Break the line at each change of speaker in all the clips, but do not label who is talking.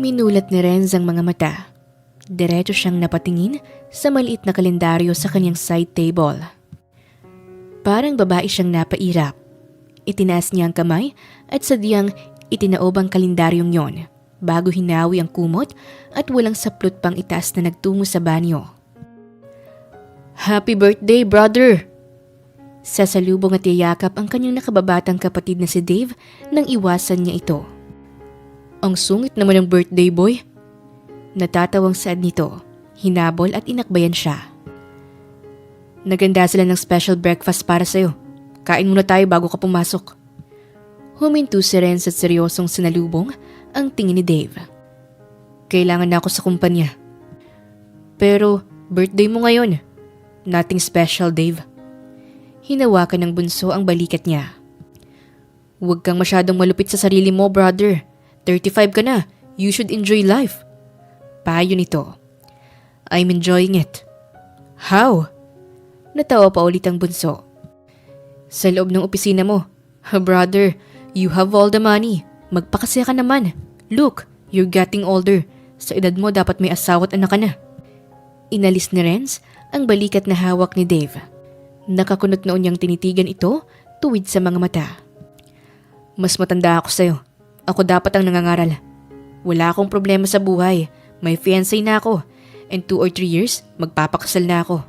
Minulat ni Renz ang mga mata. Diretso siyang napatingin sa maliit na kalendaryo sa kanyang side table. Parang babae siyang napairap. Itinaas niya ang kamay at sadyang itinaob ang kalendaryong yon bago hinawi ang kumot at walang saplot pang itaas na nagtungo sa banyo. "Happy birthday, brother!" Sasalubong at yayakap ang kanyang nakababatang kapatid na si Dave nang iwasan niya ito. "Ang sungit naman ng birthday boy." Natatawang saad nito, hinabol at inakbayan siya. "Naganda sila ng special breakfast para sa'yo. Kain muna tayo bago ka pumasok." Huminto si Renz at seryosong sinalubong ang tingin ni Dave. "Kailangan na ako sa kumpanya." "Pero birthday mo ngayon. Nothing special, Dave." Hinawakan ng bunso ang balikat niya. "Huwag kang masyadong malupit sa sarili mo, brother. 35 ka na. You should enjoy life." Payo nito. "I'm enjoying it." "How?" Natawa pa ulit ang bunso. "Sa loob ng opisina mo. Brother, you have all the money. Magpakasaya ka naman. Look, you're getting older. Sa edad mo dapat may asawa at anak ka na." Inalis ni Renz ang balikat na hawak ni Dave. Nakakunot noon niyang tinitigan ito tuwid sa mga mata. "Mas matanda ako sa'yo. Ako dapat ang nangangaral. Wala akong problema sa buhay. May fiancé na ako. And 2 or 3 years, magpapakasal na ako."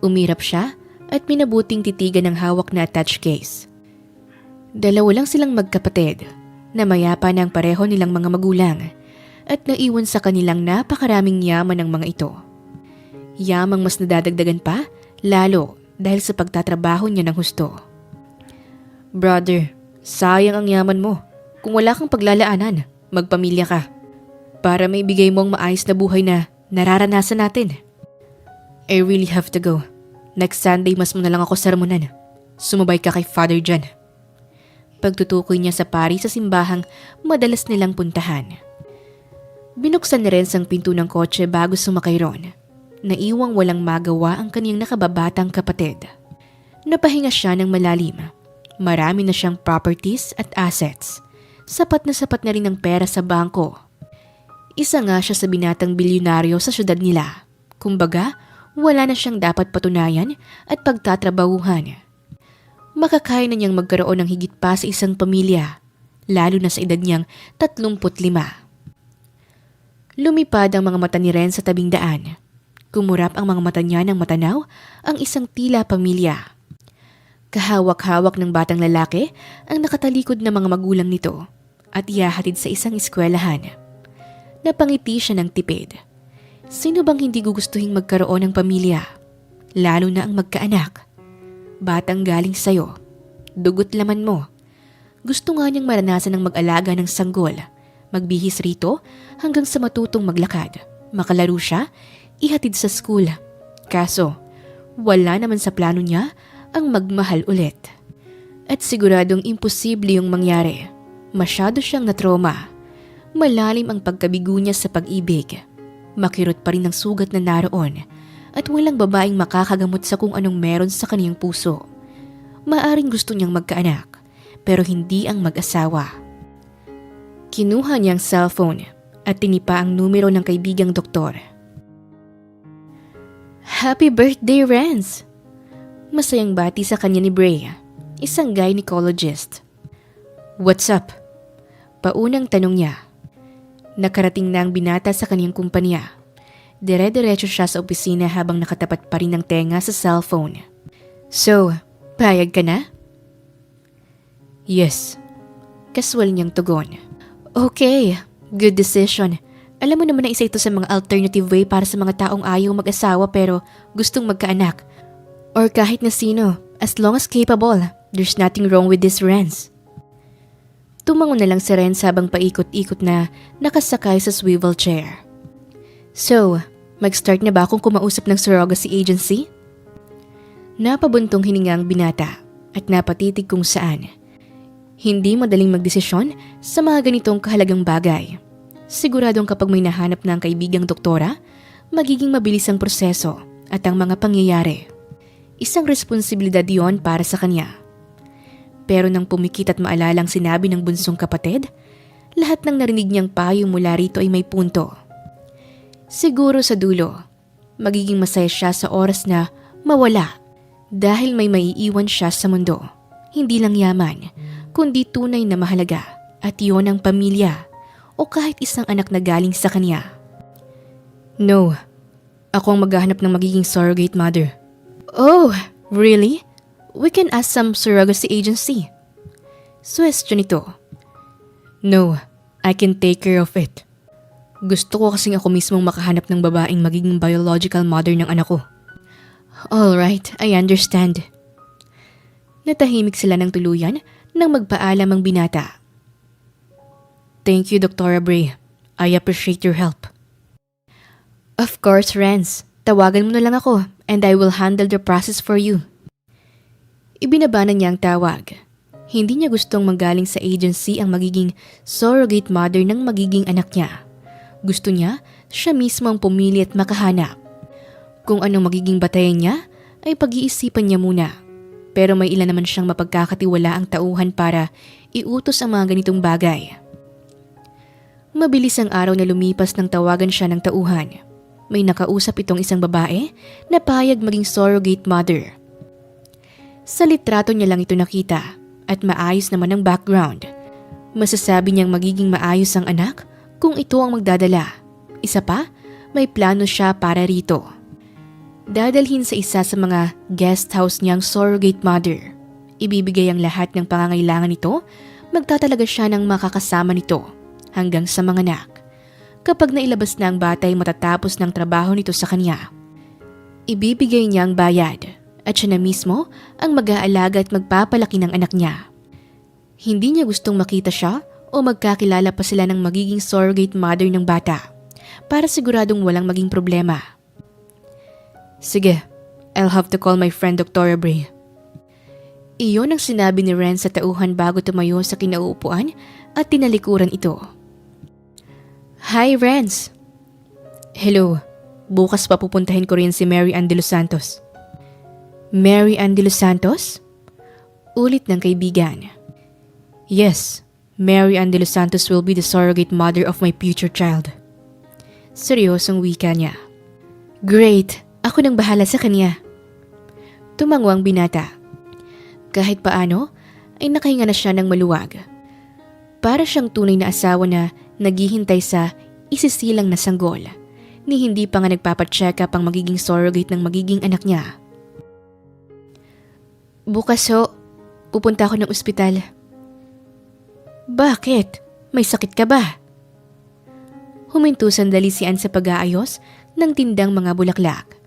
Umirap siya at minabuting titigan ng hawak na attached case. Dalawa lang silang magkapatid na mayapa na ang pareho nilang mga magulang at naiwan sa kanilang napakaraming yaman ng mga ito. Yamang mas nadadagdagan pa, lalo dahil sa pagtatrabaho niya ng husto. "Brother, sayang ang yaman mo. Kung wala kang paglalaanan, magpamilya ka. Para may bigay mo ang maayos na buhay na nararanasan natin." "I really have to go. Next Sunday mas mo na lang ako sermonan. Sumabay ka kay Father John." Pagtutukoy niya sa pari sa simbahang madalas nilang puntahan. Binuksan na rin ang pinto ng kotse bago sumakay ron. Naiwang walang magawa ang kaniyang nakababatang kapatid. Napahinga siya ng malalim. Marami na siyang properties at assets. Sapat na rin ang pera sa bangko. Isa nga siya sa binatang bilyonaryo sa syudad nila. Kumbaga, wala na siyang dapat patunayan at pagtatrabahuhan. Makakaya na niyang magkaroon ng higit pa sa isang pamilya, lalo na sa edad niyang 35. Lumipad ang mga mata ni Ren sa tabing daan. Kumurap ang mga mata niya ng matanaw ang isang tila pamilya. Kahawak-hawak ng batang lalaki ang nakatalikod na mga magulang nito at ihahatid sa isang eskwelahan. Napangiti siya ng tipid. Sino bang hindi gugustuhing magkaroon ng pamilya? Lalo na ang magkaanak. Batang galing sa'yo. Dugot laman mo. Gusto nga niyang maranasan ng mag-alaga ng sanggol. Magbihis rito hanggang sa matutong maglakad. Makalaro siya, ihatid sa school. Kaso, wala naman sa plano niya ang magmahal ulit. At siguradong imposible yung mangyari. Masyado siyang natroma. Malalim ang pagkabigo niya sa pag-ibig. Makirot pa rin ang sugat na naroon at walang babaeng makakagamot sa kung anong meron sa kaniyang puso. Maaring gusto niyang magkaanak pero hindi ang mag-asawa. Kinuha niya ang cellphone at tinipa ang numero ng kaibigang doktor. "Happy birthday, Renz!" Masayang bati sa kanya ni Brea, isang gynecologist. "What's up?" Paunang tanong niya. Nakarating na ang binata sa kaniyang kumpanya. Dire-diretso siya sa opisina habang nakatapat pa rin ng tenga sa cellphone. "So, payag ka na?" "Yes." Kaswal niyang tugon. "Okay, good decision. Alam mo naman na isa ito sa mga alternative way para sa mga taong ayaw mag-asawa pero gustong magkaanak. Or kahit na sino, as long as capable, there's nothing wrong with this, Renz." Tumango na lang si Renz habang paikot-ikot na nakasakay sa swivel chair. "So, mag-start na ba akong kumausap ng surrogacy agency?" Napabuntong hininga ang binata at napatitig kung saan. Hindi madaling magdesisyon sa mga ganitong kahalagang bagay. Siguradong kapag may nahanap na ang kaibigang doktora, magiging mabilis ang proseso at ang mga pangyayari. Isang responsibilidad yon para sa kanya. Pero nang pumikit at maalalang sinabi ng bunsong kapatid, lahat ng narinig niyang payo mula rito ay may punto. Siguro sa dulo, magiging masaya siya sa oras na mawala dahil may maiiwan siya sa mundo. Hindi lang yaman, kundi tunay na mahalaga at iyon ang pamilya o kahit isang anak na galing sa kanya. No, ako ang maghahanap ng magiging surrogate mother. Oh, really? We can ask some surrogacy agency. Suwestyon ito. No, I can take care of it. Gusto ko kasing ako mismong makahanap ng babaeng magiging biological mother ng anak ko. Alright, I understand. Natahimik sila ng tuluyan nang magpaalam ang binata. Thank you, Dr. Bray. I appreciate your help. Of course, Renz. Tawagan mo na lang ako and I will handle the process for you. Ibinabanan niya ang tawag. Hindi niya gustong manggaling sa agency ang magiging surrogate mother ng magiging anak niya. Gusto niya, siya mismo ang pumili at makahanap. Kung anong magiging batayan niya, ay pag-iisipan niya muna. Pero may ilan naman siyang mapagkakatiwala ang tauhan para iutos ang mga ganitong bagay. Mabilis ang araw na lumipas nang tawagan siya ng tauhan. May nakausap itong isang babae na payag maging surrogate mother. Sa litrato niya lang ito nakita at maayos naman ang background. Masasabi niyang magiging maayos ang anak kung ito ang magdadala. Isa pa, may plano siya para rito. Dadalhin sa isa sa mga guest house niyang surrogate mother. Ibibigay ang lahat ng pangangailangan nito, magtatalaga siya ng makakasama nito hanggang sa mga anak. Kapag nailabas na ang bata ay matatapos ng trabaho nito sa kanya. Ibibigay niya ang bayad at siya na mismo ang mag-aalaga at magpapalaki ng anak niya. Hindi niya gustong makita siya o magkakilala pa sila ng magiging surrogate mother ng bata para siguradong walang maging problema. Sige, I'll have to call my friend Dr. Bray. Iyon ang sinabi ni Ren sa tauhan bago tumayo sa kinauupuan at tinalikuran ito. Hi, Renz. Hello. Bukas pa pupuntahin ko rin si Mary Ann de los Santos. Mary Ann de los Santos? Ulit ng kaibigan. Yes, Mary Ann de los Santos will be the surrogate mother of my future child. Seryosong wika niya. Great, ako nang bahala sa kanya. Tumango ang binata. Kahit paano, ay nakahinga na siya ng maluwag. Para siyang tunay na asawa na naghihintay sa isisilang na sanggol ni hindi pa nga nagpapacheck up ang magiging surrogate ng magiging anak niya. Bukas ho, pupunta ako ng ospital. Bakit? May sakit ka ba? Huminto sandali si Ann sa pag-aayos ng tindang mga bulaklak.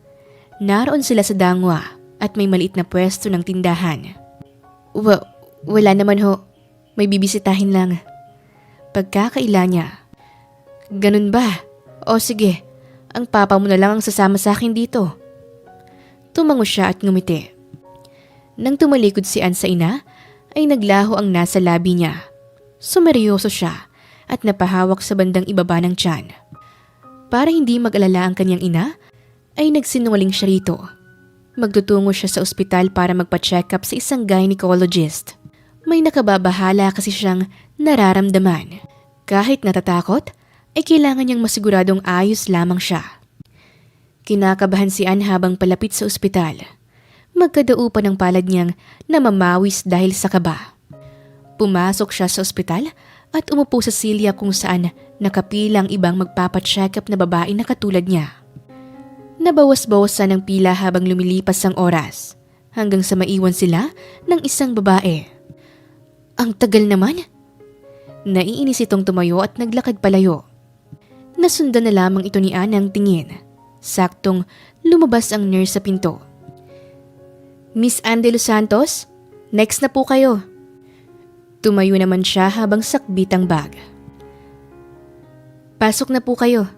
Naroon sila sa dangwa at may maliit na pwesto ng tindahan. Wala naman ho, may bibisitahin lang. Pagkakaila niya. Ganun ba? O sige, ang papa mo na lang ang sasama sa akin dito. Tumango siya at ngumiti. Nang tumalikod si Ann sa ina, ay naglaho ang nasa labi niya. Sumeryoso siya at napahawak sa bandang ibaba ng tiyan. Para hindi mag-alala ang kanyang ina, ay nagsinungaling siya rito. Magtutungo siya sa ospital para magpa-check up sa isang gynecologist. May nakababahala kasi siyang nararamdaman. Kahit natatakot, ay kailangan niyang masiguradong ayos lamang siya. Kinakabahan si Ann habang palapit sa ospital. Magkadaupan ang palad niyang namamawis dahil sa kaba. Pumasok siya sa ospital at umupo sa silya kung saan nakapilang ibang magpapacheck up na babae na katulad niya. Nabawas-bawasan ang pila habang lumilipas ang oras hanggang sa maiwan sila ng isang babae. Ang tagal naman. Naiinis itong tumayo at naglakad palayo. Nasundan na lamang ito ni Ann ang tingin. Saktong lumabas ang nurse sa pinto. Miss Ann de los Santos, next na po kayo. Tumayo naman siya habang sakbit ang bag. Pasok na po kayo.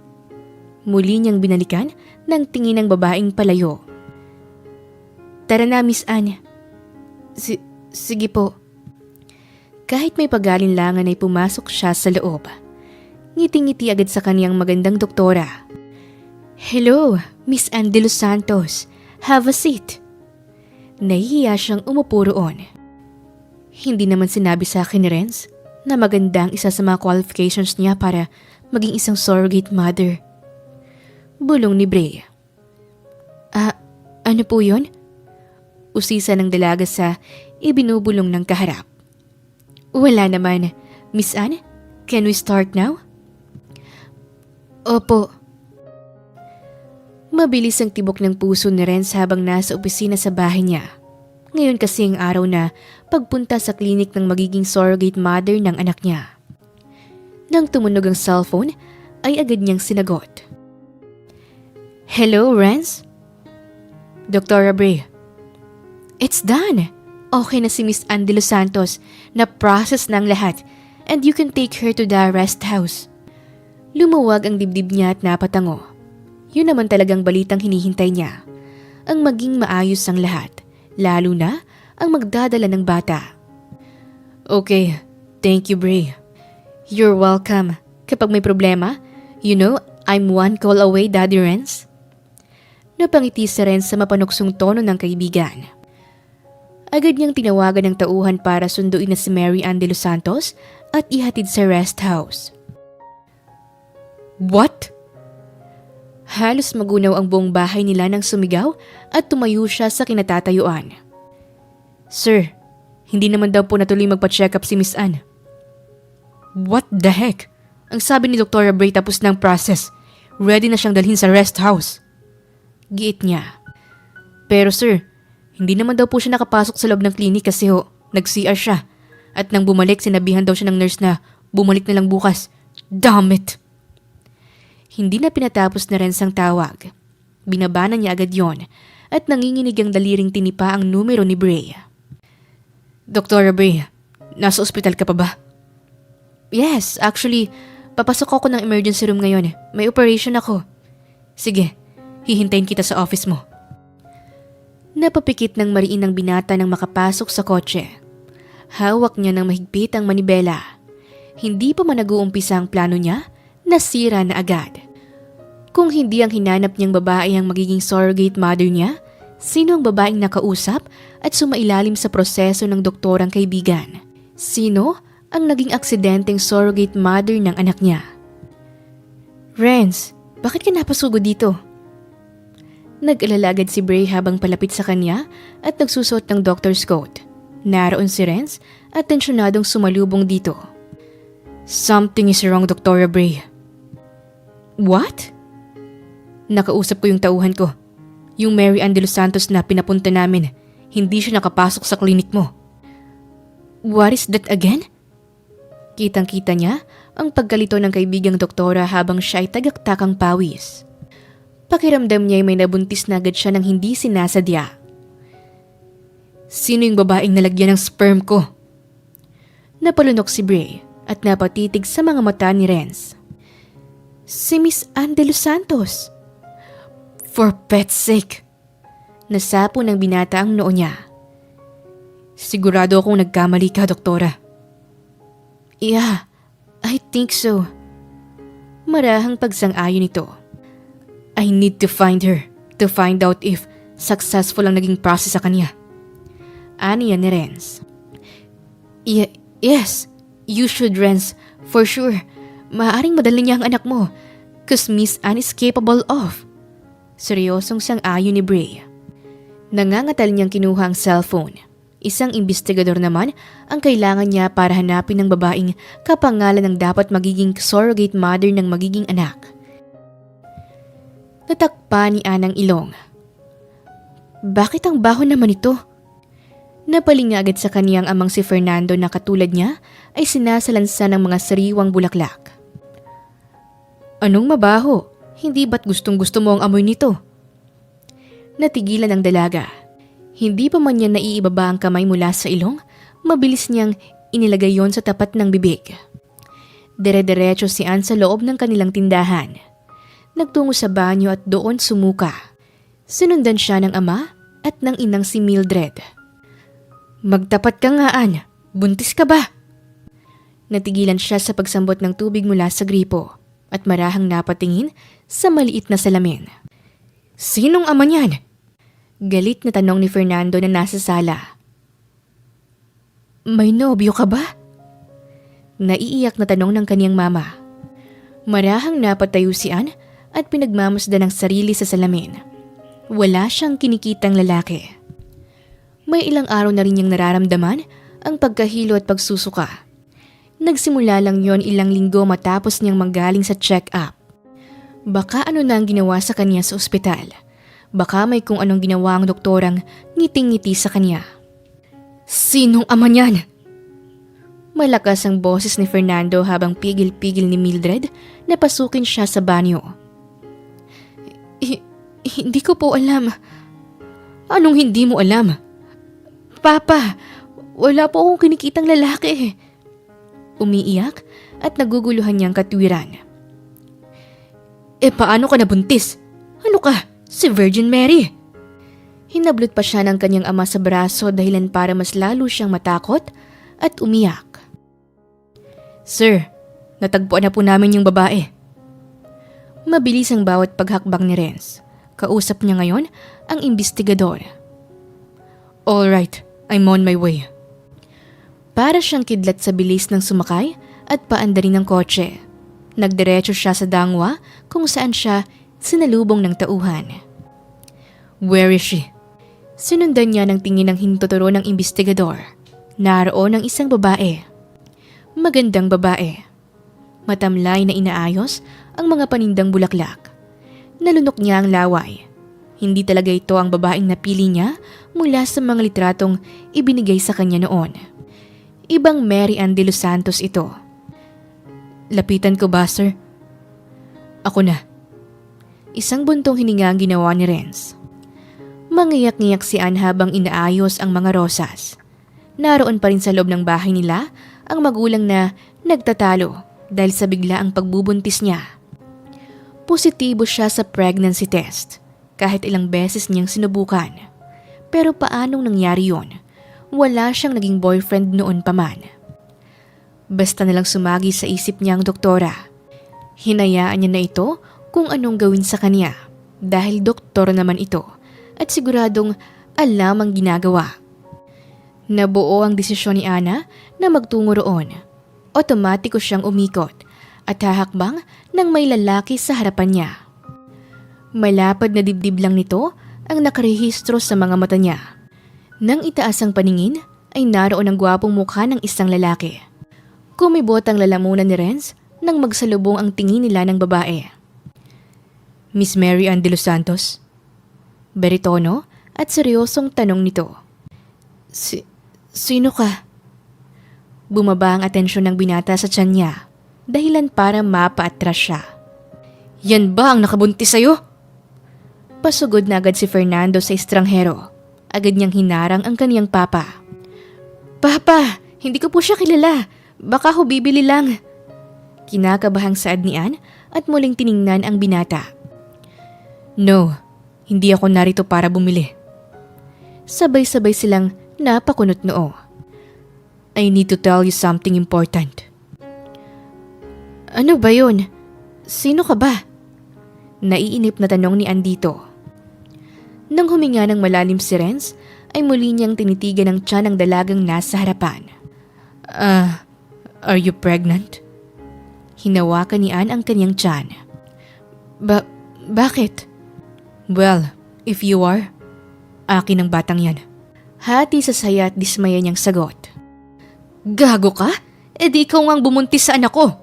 Muli niyang binalikan ng tingin ng babaeng palayo. Tara na, Miss Ann. Sige po. Kahit may pag-alinlangan ay pumasok siya sa loob. Ngiti-ngiti agad sa kaniyang magandang doktora. Hello, Miss Ann de los Santos. Have a seat. Nahihiya siyang umupo roon. Hindi naman sinabi sa akin ni Renz na magandang isa sa mga qualifications niya para maging isang surrogate mother. Bulong ni Bray. Ano po yun? Usisa ng dalaga sa ibinubulong ng kaharap. Wala naman. Miss Anne, can we start now? Opo. Mabilis ang tibok ng puso ni Renz habang nasa opisina sa bahay niya. Ngayon kasi ang araw na pagpunta sa klinik ng magiging surrogate mother ng anak niya. Nang tumunog ang cellphone, ay agad niyang sinagot. Hello, Renz? Dr. Bray. It's done. Okay na si Miss Anne de los Santos. Na-process na ang lahat and you can take her to the rest house. Lumuwag ang dibdib niya at napatango. Yun naman talagang balitang hinihintay niya. Ang maging maayos ang lahat, lalo na ang magdadala ng bata. Okay, thank you, Bray. You're welcome. Kapag may problema, you know, I'm one call away, Daddy Renz. Napangiti si Renz sa mapanuksong tono ng kaibigan. Agad niyang tinawagan ng tauhan para sunduin na si Mary Ann de los Santos at ihatid sa rest house. What? Halos magunaw ang buong bahay nila nang sumigaw at tumayo siya sa kinatatayuan. Sir, hindi naman daw po natuloy magpa-check up si Miss Anne. What the heck? Ang sabi ni Dr. Bray tapos ng process. Ready na siyang dalhin sa rest house. Giit niya. Pero sir, hindi naman daw po siya nakapasok sa loob ng klinik kasi nag-CR siya. At nang bumalik, sinabihan daw siya ng nurse na bumalik na lang bukas. Damn it! Hindi na pinatapos na Renz ang tawag. Binabana niya agad yon at nanginginig ang daliring tinipa ang numero ni Bray. Dr. Bray, nasa ospital ka pa ba? Yes, actually, papasok ako ng emergency room ngayon. May operation ako. Sige, hihintayin kita sa office mo. Napapikit ng mariin ng binata nang makapasok sa kotse. Hawak niya ng mahigpit ang manibela. Hindi pa man nag-uumpisa ang plano niya, nasira na agad. Kung hindi ang hinanap niyang babae ang magiging surrogate mother niya, sino ang babaeng nakausap at sumailalim sa proseso ng doktorang kaibigan? Sino ang naging aksidenteng surrogate mother ng anak niya? Renz, bakit ka napasugod dito? Nag-alala agad si Bray habang palapit sa kanya at nagsusuot ng doctor's coat. Naroon si Renz at tensyonadong sumalubong dito. Something is wrong, Dr. Bray. What? Nakausap ko yung tauhan ko. Yung Mary Ann de los Santos na pinapunta namin, hindi siya nakapasok sa klinik mo. What is that again? Kitang-kita niya ang pagkalito ng kaibigang doktora habang siya ay tagaktakang pawis. Pakiramdam niya ay may nabuntis na agad siya nang hindi sinasadya. Sino yung babaeng nalagyan ng sperm ko? Napalunok si Bray at napatitig sa mga mata ni Renz. Si Miss Ann de los Santos. For pet's sake. Nasapo ng binata ang noo niya. Sigurado akong nagkamali ka, doktora. Yeah, I think so. Marahang pagsang-ayon ito. I need to find her to find out if successful ang naging process sa kanya. Aniya ni Renz. Yes, you should, Renz. For sure. Maaaring madali niya ang anak mo. Cause Miss Anne is capable of. Seryosong sang-ayon ni Bray. Nangangatal niyang kinuha ang cellphone. Isang investigador naman ang kailangan niya para hanapin ng babaeng kapangalan ng dapat magiging surrogate mother ng magiging anak. Natakpan ni Anne ang ilong. Bakit ang baho naman ito? Napalinga agad sa kaniyang amang si Fernando na katulad niya ay sinasalansan ng mga sariwang bulaklak. Anong mabaho? Hindi ba't gustong-gusto mo ang amoy nito? Natigilan ang dalaga. Hindi pa man niya naiibaba ang kamay mula sa ilong, mabilis niyang inilagay yon sa tapat ng bibig. Dire-diretso si Anne sa loob ng kanilang tindahan. Nagtungo sa banyo at doon sumuka. Sinundan siya ng ama at ng inang si Mildred. Magtapat ka nga, Anne. Buntis ka ba? Natigilan siya sa pagsambot ng tubig mula sa gripo at marahang napatingin sa maliit na salamin. Sinong ama niyan? Galit na tanong ni Fernando na nasa sala. May nobyo ka ba? Naiiyak na tanong ng kaniyang mama. Marahang napatayo si Ann at pinagmamasdan ng sarili sa salamin. Wala siyang kinikitang lalaki. May ilang araw na rin niyang nararamdaman ang pagkahilo at pagsusuka. Nagsimula lang yon ilang linggo matapos niyang manggaling sa check-up. Baka ano na ang ginawa sa kanya sa ospital. Baka may kung anong ginawa ang doktorang ngiting-ngiti sa kanya. Sinong ama niyan? Malakas ang boses ni Fernando habang pigil-pigil ni Mildred na pasukin siya sa banyo. Hindi ko po alam. Anong hindi mo alam? Papa, wala po akong kinikitang lalaki. Umiiyak at naguguluhan niyang katwiran. Paano ka nabuntis? Ano ka? Si Virgin Mary? Hinablot pa siya ng kanyang ama sa braso dahilan para mas lalo siyang matakot at umiyak. Sir, natagpuan na po namin yung babae. Mabilis ang bawat paghakbang ni Renz. Kausap niya ngayon ang imbestigador. Alright, I'm on my way. Para siyang kidlat sa bilis ng sumakay at paandarin ng kotse. Nagdiretso siya sa dangwa kung saan siya sinalubong ng tauhan. Where is she? Sinundan niya ng tingin ng hintuturo ng imbestigador. Naroon ang isang babae. Magandang babae. Matamlay na inaayos ang mga panindang bulaklak. Nalunok niya ang laway. Hindi talaga ito ang babaeng napili niya mula sa mga litratong ibinigay sa kanya noon. Ibang Mary Ann de los Santos ito. Lapitan ko ba, sir? Ako na. Isang buntong hininga ang ginawa ni Renz. Mangiyak-ngiyak si Ann habang inaayos ang mga rosas. Naroon pa rin sa loob ng bahay nila ang magulang na nagtatalo dahil sa biglaang pagbubuntis niya. Positibo siya sa pregnancy test kahit ilang beses niyang sinubukan. Pero paanong nangyari yon? Wala siyang naging boyfriend noon pa man. Basta nalang sumagi sa isip niya ang doktora. Hinayaan niya na ito kung anong gawin sa kanya dahil doktor naman ito at siguradong alam ang ginagawa. Nabuo ang desisyon ni Ana na magtungo roon. Otomatiko siyang umikot at hahakbang ng may lalaki sa harapan niya. Malapad na dibdib lang nito ang nakarehistro sa mga mata niya. Nang itaas ang paningin ay naroon ang gwapong mukha ng isang lalaki. Kumibot ang lalamunan ni Renz nang magsalubong ang tingin nila ng babae. Miss Mary Ann de los Santos? Beritono at seryosong tanong nito. Sino ka? Bumaba ang atensyon ng binata sa tiyan niya, dahilan para mapaatras siya. Yan ba ang nakabuntis sa'yo? Pasugod na agad si Fernando sa estranghero. Agad niyang hinarang ang kaniyang papa. Papa, hindi ko po siya kilala. Baka ho bibili lang. Kinakabahang saad ni Ann at muling tiningnan ang binata. No, hindi ako narito para bumili. Sabay-sabay silang napakunot noo. I need to tell you something important. Ano ba yun? Sino ka ba? Naiinip na tanong ni Ann dito. Nang huminga ng malalim si Renz, ay muli niyang tinitigan ang tiyan ng dalagang nasa harapan. Are you pregnant? Hinawakan ni Ann ang kanyang tiyan. Bakit? Well, if you are, akin ang batang yan. Hati sa saya at dismaya niyang sagot. Gago ka? Di ikaw ngang bumuntis sa anak ko.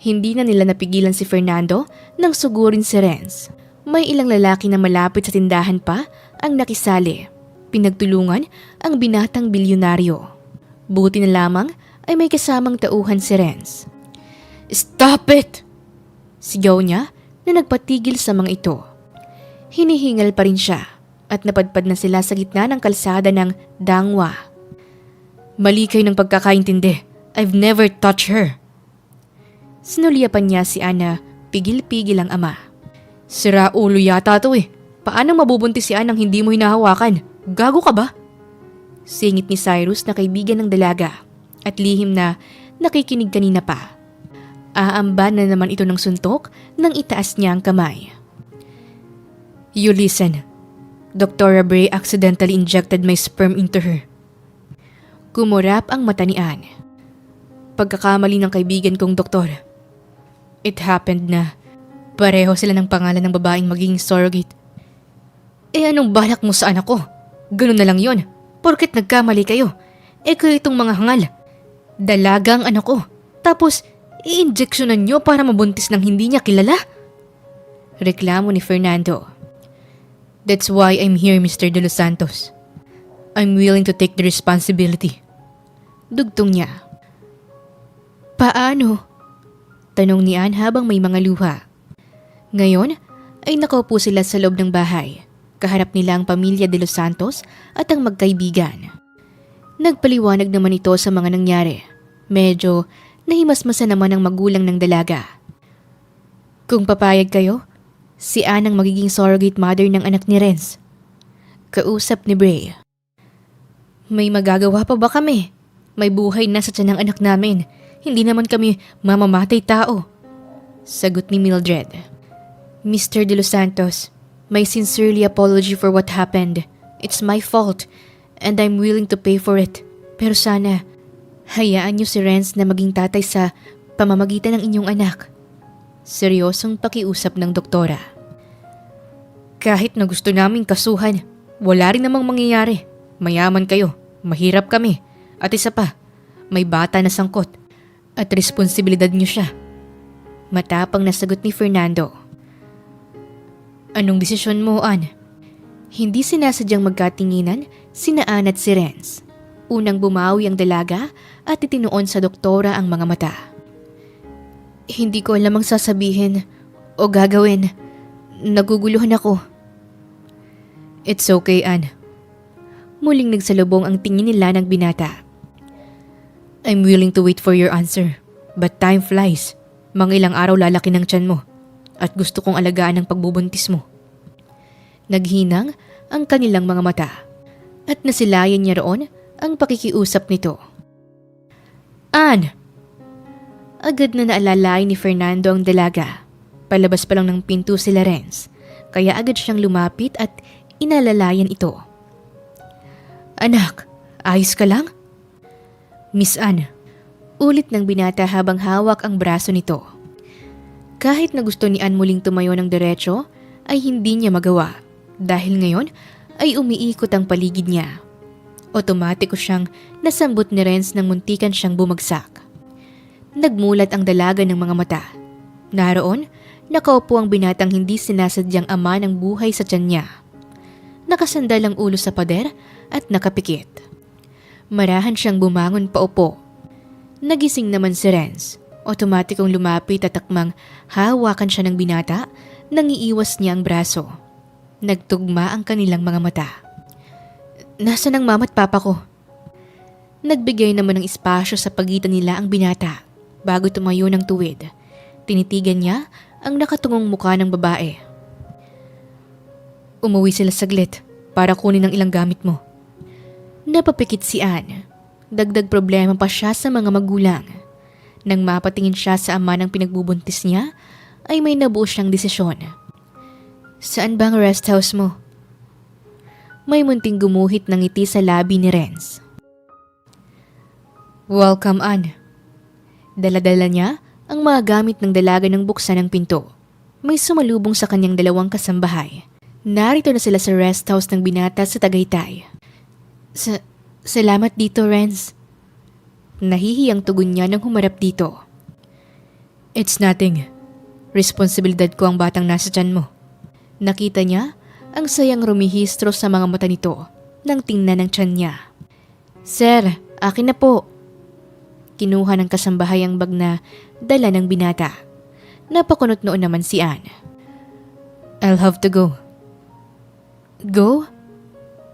Hindi na nila napigilan si Fernando nang sugurin si Renz. May ilang lalaki na malapit sa tindahan pa ang nakisali. Pinagtulungan ang binatang bilyonaryo. Buti na lamang ay may kasamang tauhan si Renz. Stop it! Sigaw niya na nagpatigil sa mga ito. Hinihingal pa rin siya at napadpad na sila sa gitna ng kalsada ng Dangwa. Mali kayo ng pagkakaintindi. I've never touched her. Sinulyapan niya si Ana, pigil-pigil ang ama. Sira ulo yata to eh. Paano mabubuntis si Ana nang hindi mo hinahawakan? Gago ka ba? Singit ni Cyrus na kaibigan ng dalaga at lihim na nakikinig kanina pa. Aamban na naman ito ng suntok nang itaas niya ang kamay. You listen. Dr. Bray accidentally injected my sperm into her. Kumurap ang mata ni Ann. pagkakamali ng kaibigan kong doktor. It happened na pareho sila ng pangalan ng babaeng magiging surrogate. Anong balak mo sa anak ko? Ganun na lang yon. Porket nagkamali kayo. Kayo itong mga hangal. Dalaga ang anak ko. Tapos, i-injeksyonan nyo para mabuntis ng hindi niya kilala? Reklamo ni Fernando. That's why I'm here, Mr. De Los Santos. I'm willing to take the responsibility. Dugtong niya. Paano? Tanong ni Ann habang may mga luha. Ngayon ay nakaupo sila sa loob ng bahay. Kaharap nila ang pamilya De Los Santos at ang magkaibigan. Nagpaliwanag naman ito sa mga nangyari. Medyo nahimasmasa naman ang magulang ng dalaga. Kung papayag kayo, si Ann ang magiging surrogate mother ng anak ni Renz. Kausap ni Bray. May magagawa pa ba kami? May buhay na sa tiyan ng anak namin. Hindi naman kami mamamatay tao. Sagot ni Mildred. Mr. De Los Santos, my sincerely apology for what happened. It's my fault and I'm willing to pay for it. Pero sana, hayaan niyo si Renz na maging tatay sa pamamagitan ng inyong anak. Seryosong pakiusap ng doktora. Kahit na gusto naming kasuhan, wala rin namang mangyayari. Mayaman kayo, mahirap kami. At isa pa, may bata na sangkot. At responsibilidad niyo siya. Matapang na sagot ni Fernando. Anong desisyon mo, Ann? Hindi sinasadyang magkatinginan sina Ann at si Renz. Unang bumawi ang dalaga at itinuon sa doktora ang mga mata. Hindi ko alam ang sasabihin o gagawin. Naguguluhan ako. It's okay, Ann. Muling nagsalubong ang tingin nila ng binata. I'm willing to wait for your answer. But time flies. Mga ilang araw lalaki ng tiyan mo. At gusto kong alagaan ang pagbubuntis mo. Naghinang ang kanilang mga mata. At nasilayan niya roon ang pakikiusap nito. Ann! Agad na naalalayan ni Fernando ang dalaga. Palabas pa lang ng pinto sila Renz. Kaya agad siyang lumapit at inalalayan ito. Anak, ayos ka lang? Miss Ann, ulit ng binata habang hawak ang braso nito. Kahit na gusto ni Ann muling tumayo ng diretso, ay hindi niya magawa. Dahil ngayon ay umiikot ang paligid niya. Otomatiko siyang nasambot ni Renz nang muntikan siyang bumagsak. Nagmulat ang dalaga ng mga mata. Naroon, nakaupo ang binatang hindi sinasadyang ama ng buhay sa tiyan niya. Nakasandal ang ulo sa pader at nakapikit. Marahan siyang bumangon paupo. Nagising naman si Renz. Otomatikong lumapit at takmang hawakan siya ng binata nang iiwas niya ang braso. Nagtugma ang kanilang mga mata. Nasaan ang mama at papa ko? Nagbigay naman ng espasyo sa pagitan nila ang binata. Bago tumayo ng tuwid, tinitigan niya ang nakatungong mukha ng babae. Umuwi sila saglit para kunin ang ilang gamit mo. Napapikit si Ann. Dagdag problema pa siya sa mga magulang. Nang mapatingin siya sa ama ng pinagbubuntis niya, ay may nabuo siyang desisyon. Saan ba ang rest house mo? May munting gumuhit ng ngiti sa labi ni Renz. Welcome, Ann. Dala-dala niya ang mga gamit ng dalaga ng buksan ng pinto. May sumalubong sa kanyang dalawang kasambahay. Narito na sila sa rest house ng binata sa Tagaytay. Salamat dito, Renz. Nahihiyang tugon niya nang humarap dito. It's nothing. Responsibilidad ko ang batang nasa tiyan mo. Nakita niya ang sayang rumihistro sa mga mata nito nang tingnan ng tiyan niya. Sir, akin na po. Kinuha ng kasambahay ang bag na dala ng binata. Napakunot noon naman si Ann. I'll have to go. Go?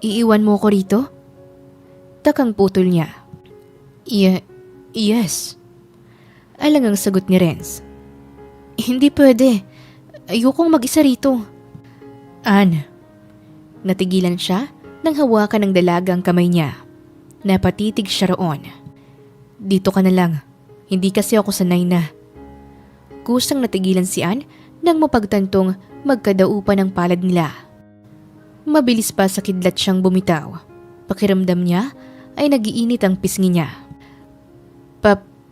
Iiwan mo ko rito? Takang putol niya. Yes. Alang ang sagot ni Renz. Hindi pwede. Ayokong mag-isa rito. Ann. Natigilan siya nang hawakan ng dalaga ang kamay niya. Napatitig siya roon. Dito ka na lang. Hindi kasi ako sanay na. Kusang natigilan si Ann nang mapagtantong magkadaupan ang palad nila. Mabilis pa sa kidlat siyang bumitaw. Pakiramdam niya ay nagiinit ang pisngi niya.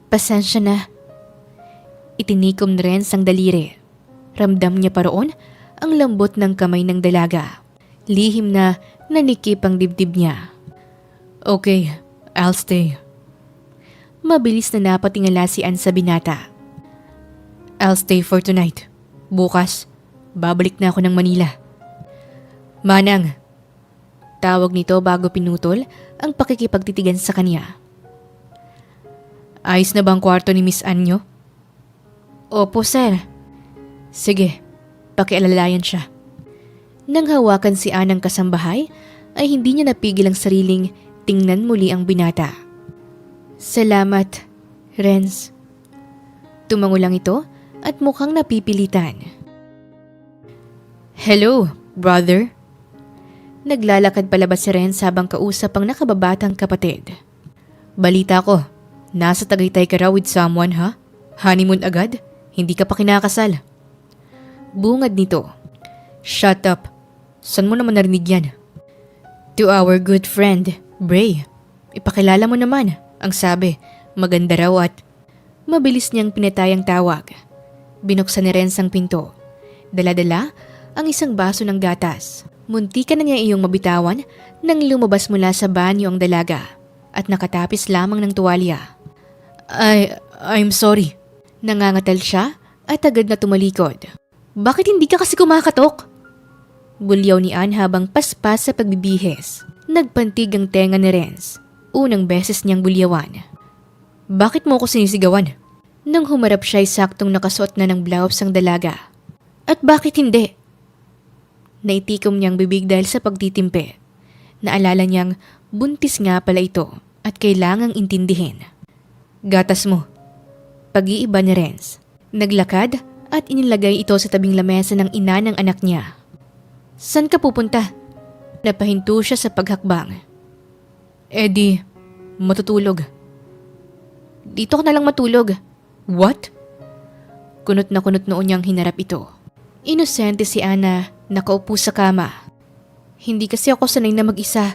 Pasensya na. Itinikom ni Renz ang daliri. Ramdam niya pa roon ang lambot ng kamay ng dalaga. Lihim na nanikip ang dibdib niya. Okay, I'll stay. Mabilis na napatingala si Ann sa binata. I'll stay for tonight. Bukas, babalik na ako ng Manila. Manang. Tawag nito bago pinutol ang pakikipagtitigan sa kanya. Ayos na ba ang kwarto ni Miss Ann nyo? Opo, sir. Sige, pakialalayan siya. Nang hawakan si Ann ng kasambahay, ay hindi niya napigil ang sariling tingnan muli ang binata. Salamat, Renz. Tumango lang ito at mukhang napipilitan. Hello, brother. Naglalakad palabas si Renz habang kausap ang nakababatang kapatid. Balita ko, nasa Tagaytay ka raw with someone, ha? Honeymoon agad? Hindi ka pa kinakasal. Bungad nito. Shut up. San mo naman narinig yan? To our good friend, Bray. Ipakilala mo naman. Ang sabi, maganda raw at... Mabilis niyang pinatayang tawag. Binuksan ni Renz ang pinto. Dala-dala ang isang baso ng gatas. Muntika na niya iyong mabitawan nang lumabas mula sa banyo ang dalaga at nakatapis lamang ng tuwalya. I'm sorry. Nangangatal siya at agad na tumalikod. Bakit hindi ka kasi kumakatok? Bulyaw ni Ann habang paspas sa pagbibihis. Nagpantig ang tenga ni Renz. Unang beses niyang bulyawan. Bakit mo ako sinisigawan? Nang humarap siya ay saktong nakasuot na ng blouse ang dalaga. At bakit hindi? Naitikom niyang bibig dahil sa pagtitimpe. Naalala niyang buntis nga pala ito at kailangang intindihin. Gatas mo. Pag-iiba ni Renz. Naglakad at inilagay ito sa tabing lamesa ng ina ng anak niya. San ka pupunta? Napahinto siya sa paghakbang. Eddie, matutulog. Dito ka na lang matulog. What? Kunot na kunot noon niyang hinarap ito. Inosente si Ana, nakaupo sa kama. Hindi kasi ako sanay na mag-isa.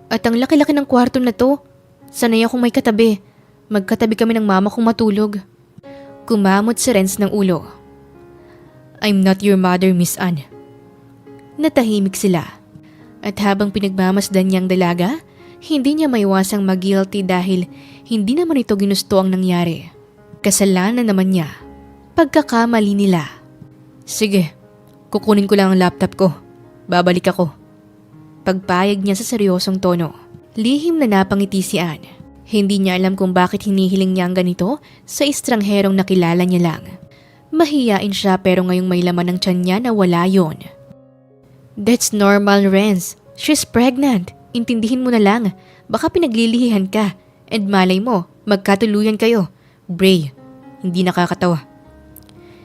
At ang laki-laki ng kwarto na to, sanay akong may katabi. Magkatabi kami ng mama kong matulog. Kumamot si Renz ng ulo. I'm not your mother, Miss Ann. Natahimik sila. At habang pinagmamasdan niyang dalaga, hindi niya maiwasang mag-guilty dahil hindi naman ito ginusto ang nangyari. Kasalanan naman niya. Pagkakamali nila. Sige, kukunin ko lang ang laptop ko. Babalik ako. Pagpayag niya sa seryosong tono. Lihim na napangiti si Ann. Hindi niya alam kung bakit hinihiling niya ang ganito sa estrangherong nakilala niya lang. Mahiyain siya pero ngayong may laman ng tiyan niya na wala yon. That's normal, Renz. She's pregnant. Intindihin mo na lang. Baka pinaglilihihan ka. And malay mo, magkatuluyan kayo. Bray, hindi nakakatawa.